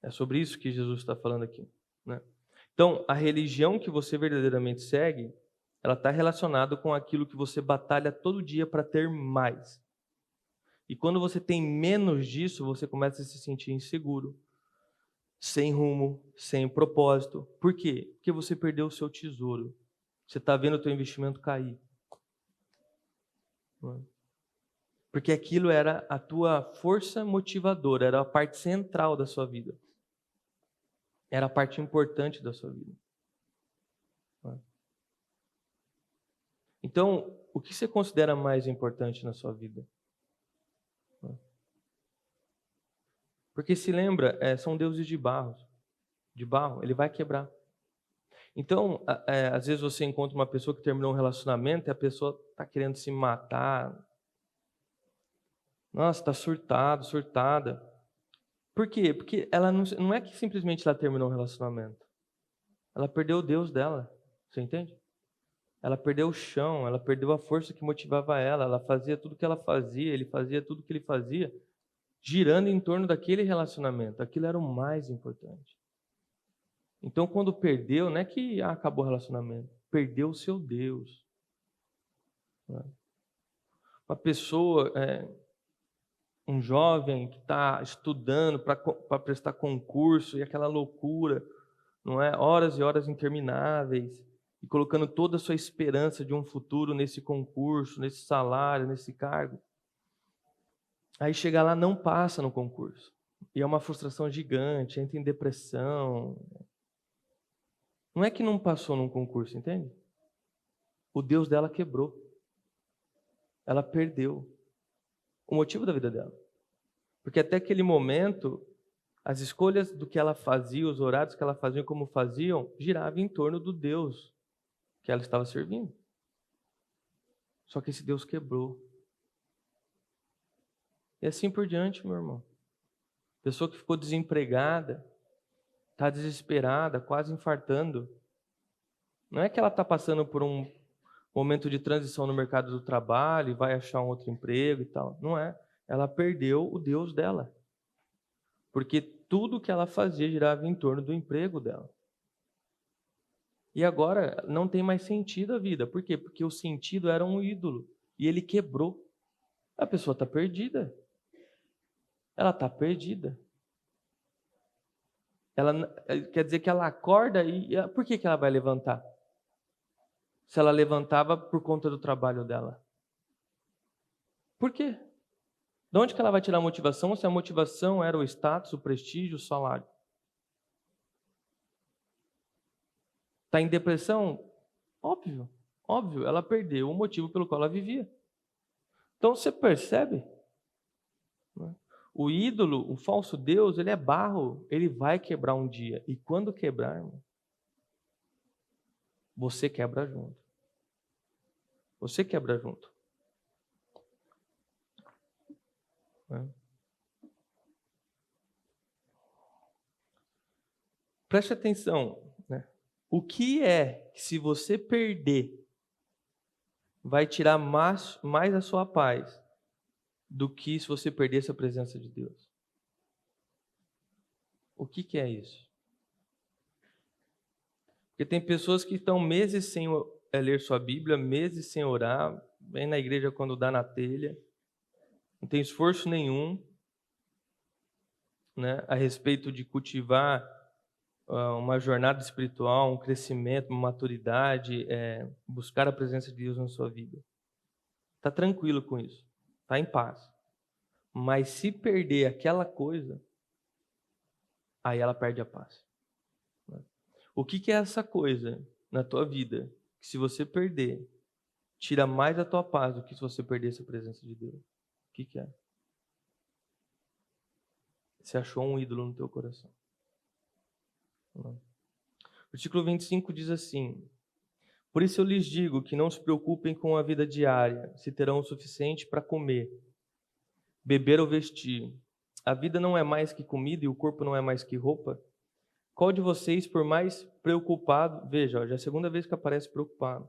É sobre isso que Jesus está falando aqui, né? Então, a religião que você verdadeiramente segue, ela está relacionada com aquilo que você batalha todo dia para ter mais. E quando você tem menos disso, você começa a se sentir inseguro, sem rumo, sem propósito. Por quê? Porque você perdeu o seu tesouro. Você está vendo o teu investimento cair. Porque aquilo era a tua força motivadora, era a parte central da sua vida. Era a parte importante da sua vida. Então, o que você considera mais importante na sua vida? Porque se lembra, são deuses de barro, ele vai quebrar. Então, às vezes você encontra uma pessoa que terminou um relacionamento e a pessoa está querendo se matar. Nossa, está surtado, surtada. Por quê? Porque ela não é que simplesmente ela terminou um relacionamento. Ela perdeu o Deus dela, você entende? Ela perdeu o chão, ela perdeu a força que motivava ela fazia tudo o que ela fazia, ele fazia tudo o que ele fazia, girando em torno daquele relacionamento. Aquilo era o mais importante. Então, quando perdeu, não é que acabou o relacionamento, perdeu o seu Deus. Uma pessoa, um jovem que está estudando para prestar concurso, e aquela loucura, não é? Horas e horas intermináveis, e colocando toda a sua esperança de um futuro nesse concurso, nesse salário, nesse cargo. Aí chega lá, não passa no concurso. E é uma frustração gigante, entra em depressão. Não é que não passou num concurso, entende? O Deus dela quebrou. Ela perdeu o motivo da vida dela. Porque até aquele momento, as escolhas do que ela fazia, os horários que ela fazia, como faziam, giravam em torno do Deus que ela estava servindo. Só que esse Deus quebrou. E assim por diante, meu irmão. Pessoa que ficou desempregada, está desesperada, quase infartando. Não é que ela está passando por um momento de transição no mercado do trabalho e vai achar um outro emprego e tal. Não é. Ela perdeu o Deus dela. Porque tudo que ela fazia girava em torno do emprego dela. E agora não tem mais sentido a vida. Por quê? Porque o sentido era um ídolo. E ele quebrou. A pessoa está perdida. Ela está perdida. Ela, quer dizer que ela acorda e... Por que ela vai levantar? Se ela levantava por conta do trabalho dela. Por quê? De onde que ela vai tirar a motivação se a motivação era o status, o prestígio, o salário? Está em depressão? Óbvio, óbvio, ela perdeu o motivo pelo qual ela vivia. Então você percebe? O ídolo, o falso Deus, ele é barro, ele vai quebrar um dia. E quando quebrar, irmão, você quebra junto. Você quebra junto. Né? Preste atenção, né? O que é que se você perder, vai tirar mais a sua paz do que se você perdesse a presença de Deus? O que é isso? Porque tem pessoas que estão meses sem ler sua Bíblia, meses sem orar, vem na igreja quando dá na telha, não tem esforço nenhum, né, a respeito de cultivar uma jornada espiritual, um crescimento, uma maturidade, buscar a presença de Deus na sua vida. Está tranquilo com isso, está em paz. Mas se perder aquela coisa, aí ela perde a paz. O que é essa coisa na tua vida que, se você perder, tira mais a tua paz do que se você perdesse a presença de Deus? O que é? Você achou um ídolo no teu coração. O versículo 25 diz assim: por isso eu lhes digo que não se preocupem com a vida diária, se terão o suficiente para comer, beber ou vestir. A vida não é mais que comida e o corpo não é mais que roupa? Qual de vocês, por mais preocupado, veja, já é a segunda vez que aparece preocupado,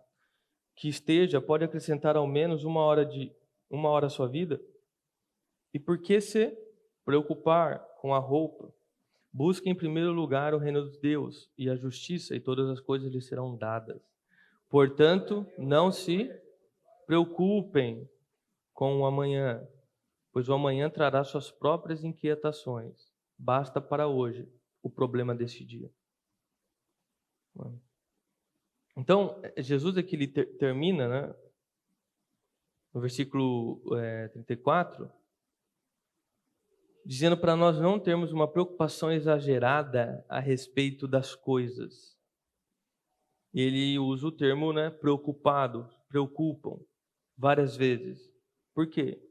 que esteja, pode acrescentar ao menos uma hora à sua vida? E por que se preocupar com a roupa? Busque em primeiro lugar o reino de Deus e a justiça, e todas as coisas lhe serão dadas. Portanto, não se preocupem com o amanhã, pois o amanhã trará suas próprias inquietações. Basta para hoje o problema deste dia. Então, Jesus aqui ele termina, né, no versículo 34, dizendo para nós não termos uma preocupação exagerada a respeito das coisas. Ele usa o termo, né, preocupado, preocupam, várias vezes. Por quê?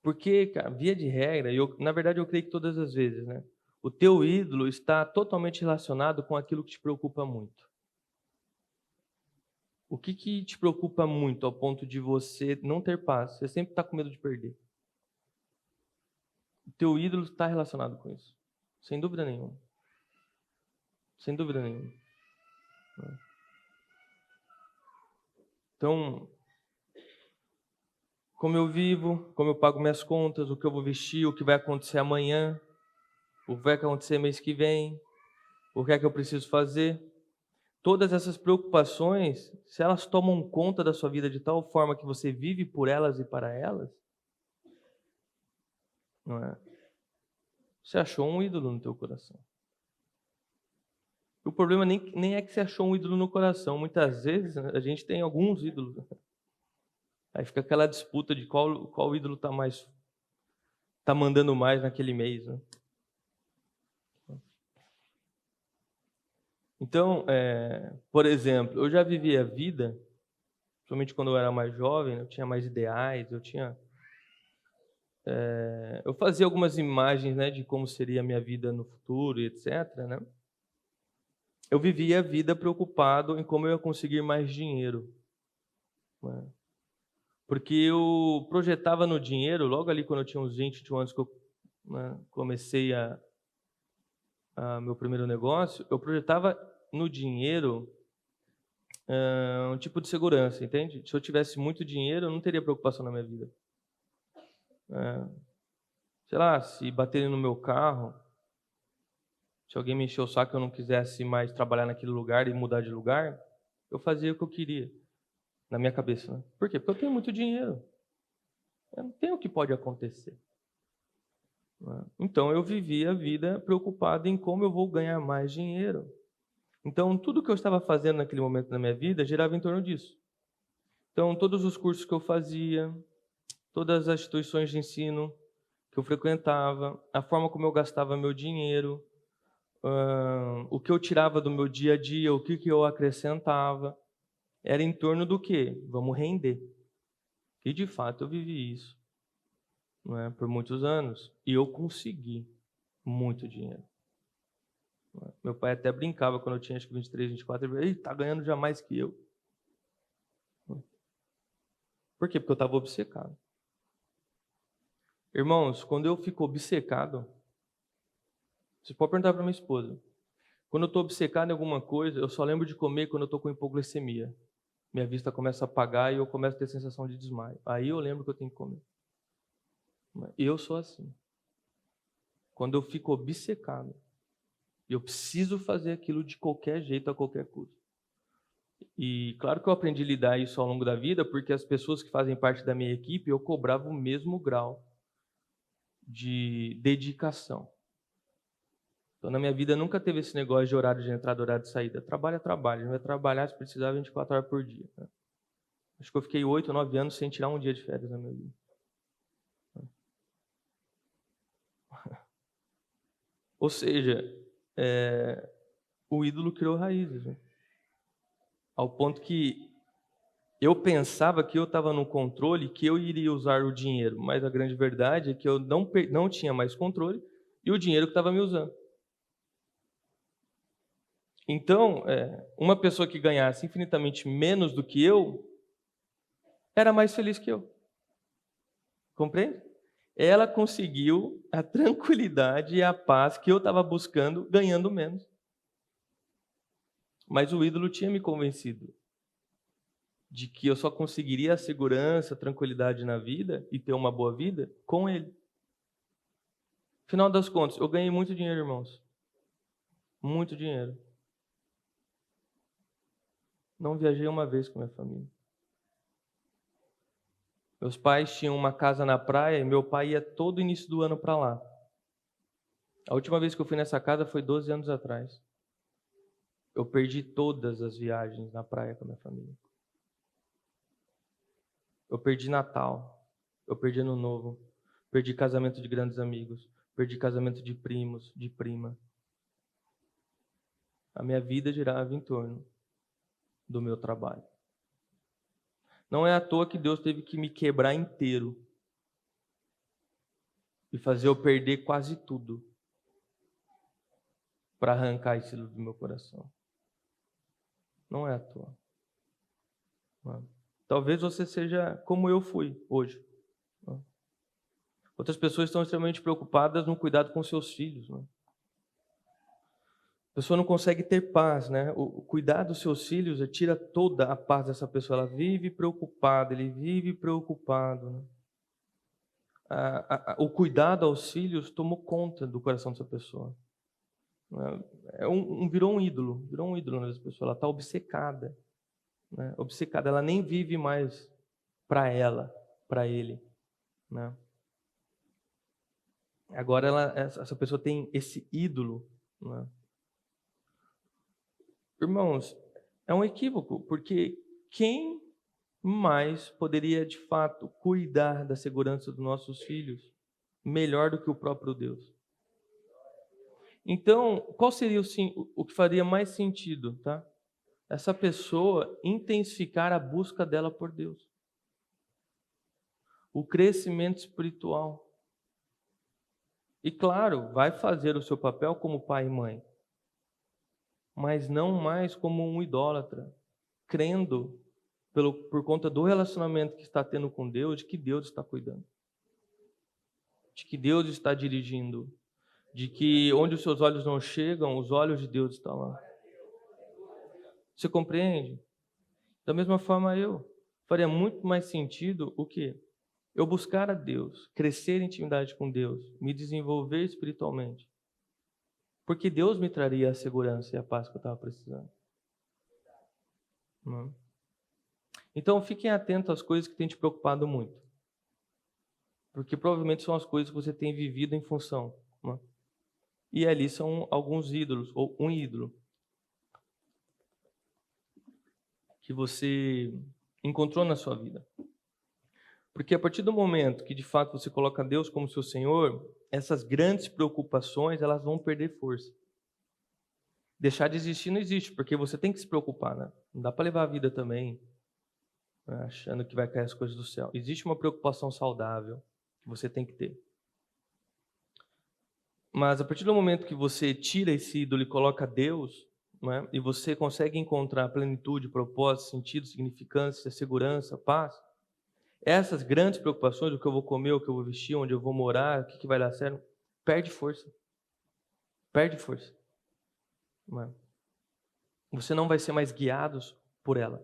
Porque, cara, via de regra, na verdade eu creio que todas as vezes, né, o teu ídolo está totalmente relacionado com aquilo que te preocupa muito. O que te preocupa muito ao ponto de você não ter paz? Você sempre está com medo de perder. O teu ídolo está relacionado com isso. Sem dúvida nenhuma. Sem dúvida nenhuma. Então, como eu vivo, como eu pago minhas contas, o que eu vou vestir, o que vai acontecer amanhã, o que vai acontecer mês que vem, o que é que eu preciso fazer. Todas essas preocupações, se elas tomam conta da sua vida de tal forma que você vive por elas e para elas, não é? Você achou um ídolo no teu coração. O problema nem é que você achou um ídolo no coração. Muitas vezes a gente tem alguns ídolos. Aí fica aquela disputa de qual ídolo está mandando mais naquele mês, né? Então, por exemplo, eu já vivi a vida, principalmente quando eu era mais jovem, eu tinha mais ideais, eu fazia algumas imagens, né, de como seria a minha vida no futuro e etc, né? Eu vivia a vida preocupado em como eu ia conseguir mais dinheiro, né? Porque eu projetava no dinheiro, logo ali quando eu tinha uns 21 anos que eu, né, comecei a meu primeiro negócio, eu projetava no dinheiro um tipo de segurança, entende? Se eu tivesse muito dinheiro, eu não teria preocupação na minha vida. Sei lá, se baterem no meu carro, se alguém me encher o saco e eu não quisesse mais trabalhar naquele lugar e mudar de lugar, eu fazia o que eu queria, na minha cabeça, né? Por quê? Porque eu tenho muito dinheiro. Eu não tenho o que pode acontecer. Então eu vivia a vida preocupado em como eu vou ganhar mais dinheiro. Então tudo que eu estava fazendo naquele momento da minha vida girava em torno disso. Então todos os cursos que eu fazia, todas as instituições de ensino que eu frequentava, a forma como eu gastava meu dinheiro, o que eu tirava do meu dia a dia, o que eu acrescentava, era em torno do quê? Vamos render. E de fato eu vivi isso, não é? Por muitos anos. E eu consegui muito dinheiro. Meu pai até brincava quando eu tinha acho que 23, 24, ele falou, ei, tá ganhando já mais que eu. Por quê? Porque eu estava obcecado. Irmãos, quando eu fico obcecado, você pode perguntar para minha esposa, quando eu estou obcecado em alguma coisa, eu só lembro de comer quando eu estou com hipoglicemia. Minha vista começa a apagar e eu começo a ter sensação de desmaio. Aí eu lembro que eu tenho que comer. Eu sou assim. Quando eu fico obcecado, eu preciso fazer aquilo de qualquer jeito, a qualquer custo. E claro que eu aprendi a lidar isso ao longo da vida, porque as pessoas que fazem parte da minha equipe, eu cobrava o mesmo grau de dedicação. Então, na minha vida, nunca teve esse negócio de horário de entrada, horário de saída. Trabalho é trabalho. A gente vai trabalhar, se precisar, 24 horas por dia. Né? Acho que eu fiquei 8, 9 anos sem tirar um dia de férias na minha vida. Ou seja, o ídolo criou raízes. Né? Ao ponto que eu pensava que eu estava no controle, que eu iria usar o dinheiro. Mas a grande verdade é que eu não tinha mais controle e o dinheiro que estava me usando. Então, uma pessoa que ganhasse infinitamente menos do que eu, era mais feliz que eu. Compreende? Ela conseguiu a tranquilidade e a paz que eu estava buscando, ganhando menos. Mas o ídolo tinha me convencido de que eu só conseguiria a segurança, a tranquilidade na vida e ter uma boa vida com ele. Final das contas, eu ganhei muito dinheiro, irmãos. Muito dinheiro. Não viajei uma vez com minha família. Meus pais tinham uma casa na praia e meu pai ia todo início do ano para lá. A última vez que eu fui nessa casa foi 12 anos atrás. Eu perdi todas as viagens na praia com a minha família. Eu perdi Natal, eu perdi Ano Novo, perdi casamento de grandes amigos, perdi casamento de primos, de prima. A minha vida girava em torno do meu trabalho. Não é à toa que Deus teve que me quebrar inteiro e fazer eu perder quase tudo para arrancar aquilo do meu coração. Não é à toa. Talvez você seja como eu fui hoje. Outras pessoas estão extremamente preocupadas no cuidado com seus filhos. A pessoa não consegue ter paz, né? O cuidar dos seus filhos tira toda a paz dessa pessoa. Ela vive preocupada, ele vive preocupado. Né? O cuidado aos filhos tomou conta do coração dessa pessoa. Né? Virou um ídolo nessa pessoa. Ela está obcecada. Né? Obcecada, ela nem vive mais para ela, para ele. Né? Agora essa pessoa tem esse ídolo. Né? Irmãos, é um equívoco, porque quem mais poderia de fato cuidar da segurança dos nossos filhos melhor do que o próprio Deus? Então, qual seria o que faria mais sentido, tá? Essa pessoa intensificar a busca dela por Deus. O crescimento espiritual. E claro, vai fazer o seu papel como pai e mãe, mas não mais como um idólatra, crendo por conta do relacionamento que está tendo com Deus, de que Deus está cuidando, de que Deus está dirigindo, de que onde os seus olhos não chegam, os olhos de Deus estão lá. Você compreende? Da mesma forma faria muito mais sentido o quê? Eu buscar a Deus, crescer em intimidade com Deus, me desenvolver espiritualmente. Porque Deus me traria a segurança e a paz que eu estava precisando. Não? Então, fiquem atentos às coisas que têm te preocupado muito. Porque provavelmente são as coisas que você tem vivido em função. Não? E ali são alguns ídolos, ou um ídolo, que você encontrou na sua vida. Porque a partir do momento que de fato você coloca Deus como seu Senhor, essas grandes preocupações elas vão perder força. Deixar de existir não existe, porque você tem que se preocupar, né? Não dá para levar a vida também achando que vai cair as coisas do céu. Existe uma preocupação saudável que você tem que ter. Mas a partir do momento que você tira esse ídolo e coloca Deus, né, e você consegue encontrar plenitude, propósito, sentido, significância, segurança, paz, essas grandes preocupações, o que eu vou comer, o que eu vou vestir, onde eu vou morar, o que vai dar certo, perde força. Perde força. Né? Você não vai ser mais guiado por ela.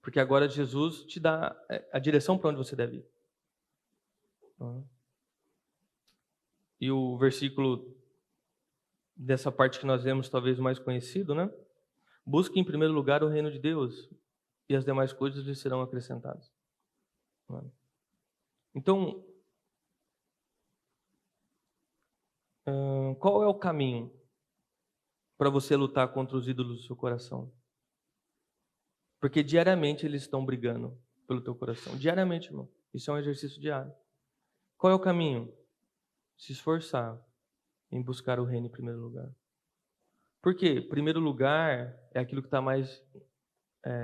Porque agora Jesus te dá a direção para onde você deve ir. E o versículo dessa parte que nós lemos, talvez o mais conhecido, né? Busque em primeiro lugar o reino de Deus e as demais coisas lhe serão acrescentadas. Então, qual é o caminho para você lutar contra os ídolos do seu coração? Porque diariamente eles estão brigando pelo teu coração. Diariamente, irmão. Isso é um exercício diário. Qual é o caminho? Se esforçar em buscar o reino em primeiro lugar. Por quê? Primeiro lugar é aquilo que está mais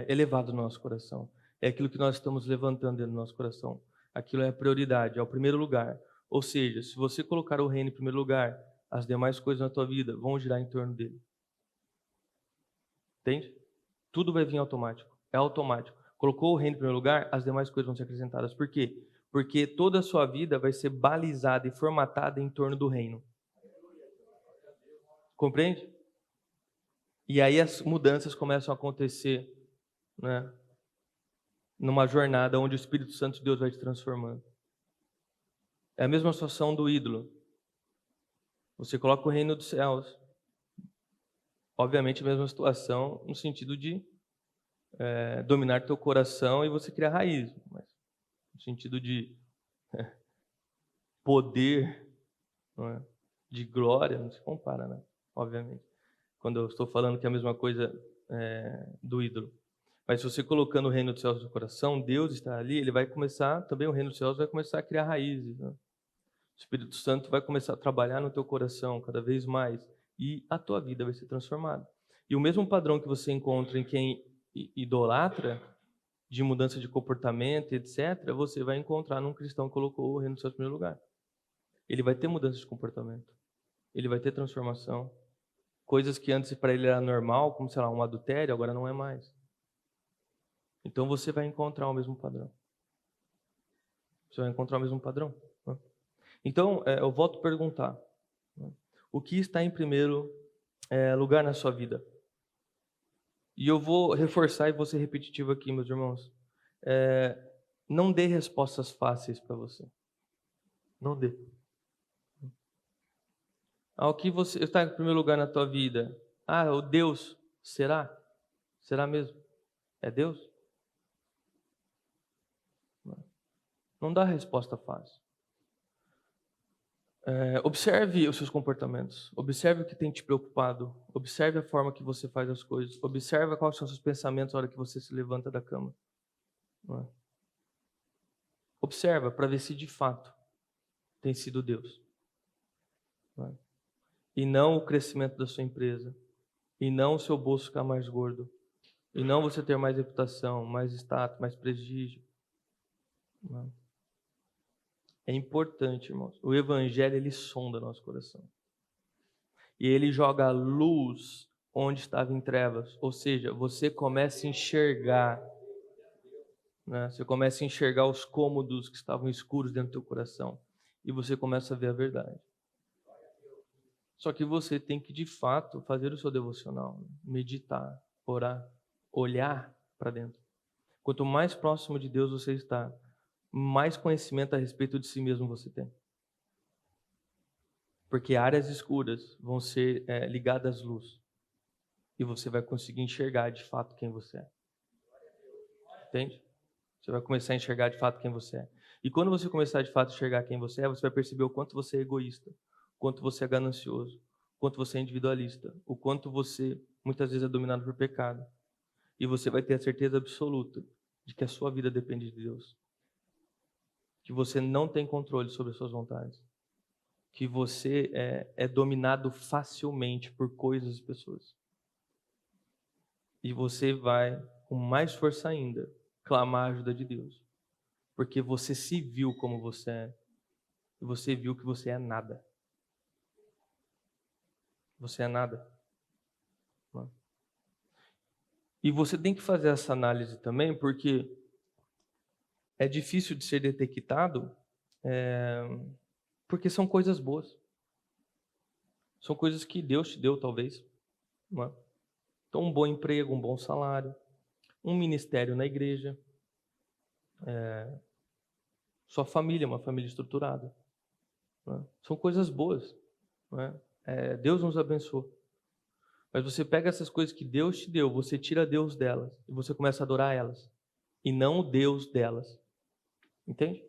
elevado no nosso coração. É aquilo que nós estamos levantando dentro do nosso coração. Aquilo é a prioridade, é o primeiro lugar. Ou seja, se você colocar o reino em primeiro lugar, as demais coisas na tua vida vão girar em torno dele. Entende? Tudo vai vir automático. É automático. Colocou o reino em primeiro lugar, as demais coisas vão ser acrescentadas. Por quê? Porque toda a sua vida vai ser balizada e formatada em torno do reino. Compreende? E aí as mudanças começam a acontecer, né? Numa jornada onde o Espírito Santo de Deus vai te transformando. É a mesma situação do ídolo. Você coloca o reino dos céus. Obviamente a mesma situação no sentido de dominar teu coração e você criar raiz. Mas no sentido de poder, não é? De glória, não se compara, né? Obviamente. Quando eu estou falando que é a mesma coisa do ídolo. Mas se você colocando o reino dos céus no coração, Deus está ali, ele vai começar, também o reino dos céus vai começar a criar raízes. Né? O Espírito Santo vai começar a trabalhar no teu coração cada vez mais e a tua vida vai ser transformada. E o mesmo padrão que você encontra em quem idolatra, de mudança de comportamento, etc., você vai encontrar num cristão que colocou o reino dos céus em primeiro lugar. Ele vai ter mudança de comportamento. Ele vai ter transformação. Coisas que antes para ele era normal, como, sei lá, um adultério, agora não é mais. Então você vai encontrar o mesmo padrão. Você vai encontrar o mesmo padrão. Né? Então, eu volto a perguntar. Né? O que está em primeiro lugar na sua vida? E eu vou reforçar e vou ser repetitivo aqui, meus irmãos. Não dê respostas fáceis para você. Não dê. O que você está em primeiro lugar na tua vida? O Deus. Será? Será mesmo? É Deus? Não dá resposta fácil. Observe os seus comportamentos. Observe o que tem te preocupado. Observe a forma que você faz as coisas. Observe quais são os seus pensamentos na hora que você se levanta da cama. Não é? Observa para ver se de fato tem sido Deus. Não é? E não o crescimento da sua empresa. E não o seu bolso ficar mais gordo. E não você ter mais reputação, mais status, mais prestígio. Não é? É importante, irmãos. O evangelho, ele sonda nosso coração. E ele joga luz onde estava em trevas. Ou seja, você começa a enxergar, né? Você começa a enxergar os cômodos que estavam escuros dentro do teu coração. E você começa a ver a verdade. Só que você tem que, de fato, fazer o seu devocional. Meditar, orar, olhar para dentro. Quanto mais próximo de Deus você está, mais conhecimento a respeito de si mesmo você tem. Porque áreas escuras vão ser ligadas à luz. E você vai conseguir enxergar de fato quem você é. Entende? Você vai começar a enxergar de fato quem você é. E quando você começar de fato a enxergar quem você vai perceber o quanto você é egoísta, o quanto você é ganancioso, o quanto você é individualista, o quanto você muitas vezes é dominado por pecado. E você vai ter a certeza absoluta de que a sua vida depende de Deus. Que você não tem controle sobre as suas vontades. Que você é dominado facilmente por coisas e pessoas. E você vai, com mais força ainda, clamar a ajuda de Deus. Porque você se viu como você é. E você viu que você é nada. Você é nada. Não é? E você tem que fazer essa análise também, porque é difícil de ser detectado, porque são coisas boas. São coisas que Deus te deu, talvez. Não é? Então, um bom emprego, um bom salário, um ministério na igreja, sua família, uma família estruturada. Não é? São coisas boas. Não é? Deus nos abençoou. Mas você pega essas coisas que Deus te deu, você tira Deus delas e você começa a adorar elas. E não o Deus delas. Entende?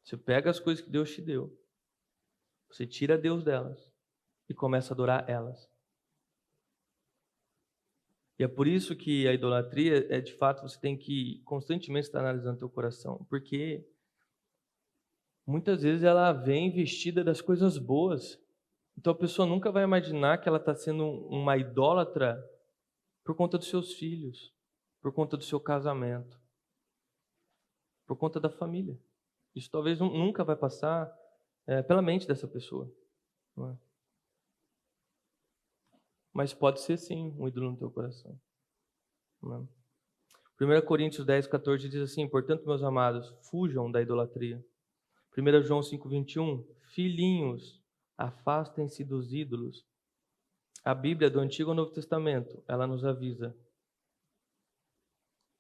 Você pega as coisas que Deus te deu, você tira Deus delas e começa a adorar elas. E é por isso que a idolatria de fato, você tem que constantemente estar analisando teu coração, porque muitas vezes ela vem vestida das coisas boas. Então a pessoa nunca vai imaginar que ela está sendo uma idólatra por conta dos seus filhos, por conta do seu casamento, por conta da família. Isso talvez nunca vai passar pela mente dessa pessoa. Não é? Mas pode ser sim um ídolo no teu coração. Não é? 1 Coríntios 10, 14 diz assim: portanto, meus amados, fujam da idolatria. 1 João 5, 21, filhinhos, afastem-se dos ídolos. A Bíblia do Antigo e Novo Testamento, ela nos avisa: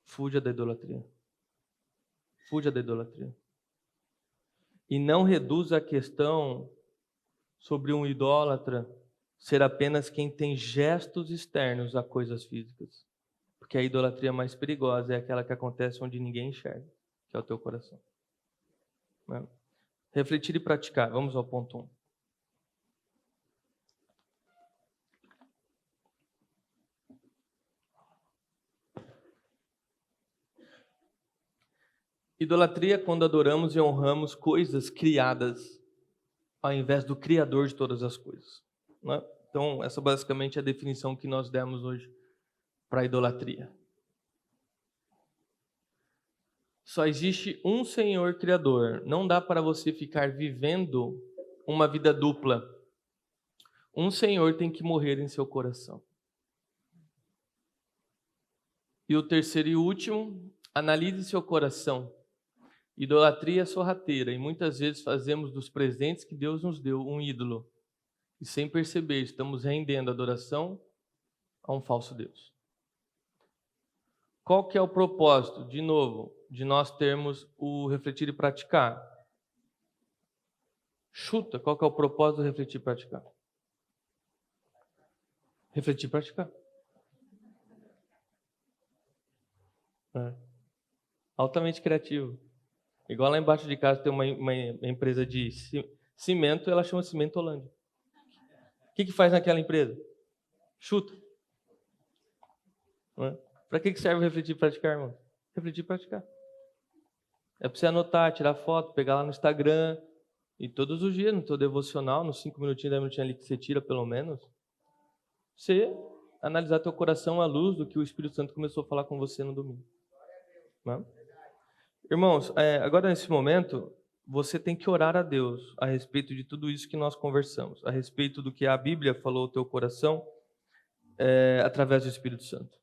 fuja da idolatria. Fuja da idolatria. E não reduza a questão sobre um idólatra ser apenas quem tem gestos externos a coisas físicas. Porque a idolatria mais perigosa é aquela que acontece onde ninguém enxerga, que é o teu coração. Né? Refletir e praticar. Vamos ao ponto 1. Idolatria é quando adoramos e honramos coisas criadas ao invés do Criador de todas as coisas. Né? Então, essa basicamente é a definição que nós demos hoje para a idolatria. Só existe um Senhor Criador. Não dá para você ficar vivendo uma vida dupla. Um Senhor tem que morrer em seu coração. E o terceiro e último, analise seu coração. Idolatria é sorrateira e muitas vezes fazemos dos presentes que Deus nos deu um ídolo. E sem perceber, estamos rendendo adoração a um falso Deus. Qual que é o propósito, de novo, de nós termos o refletir e praticar? Chuta, qual que é o propósito do refletir e praticar? Refletir e praticar. Altamente criativo. Igual lá embaixo de casa tem uma empresa de cimento, ela chama Cimento Holândia. O que faz naquela empresa? Chuta. Para que serve refletir e praticar, irmão? Refletir e praticar. É para você anotar, tirar foto, pegar lá no Instagram. E todos os dias, no teu devocional, nos 5 minutinhos, 10 minutinhos ali que você tira, pelo menos, você analisar teu coração à luz do que o Espírito Santo começou a falar com você no domingo. Não? Irmãos, agora nesse momento, você tem que orar a Deus a respeito de tudo isso que nós conversamos, a respeito do que a Bíblia falou ao teu coração através do Espírito Santo.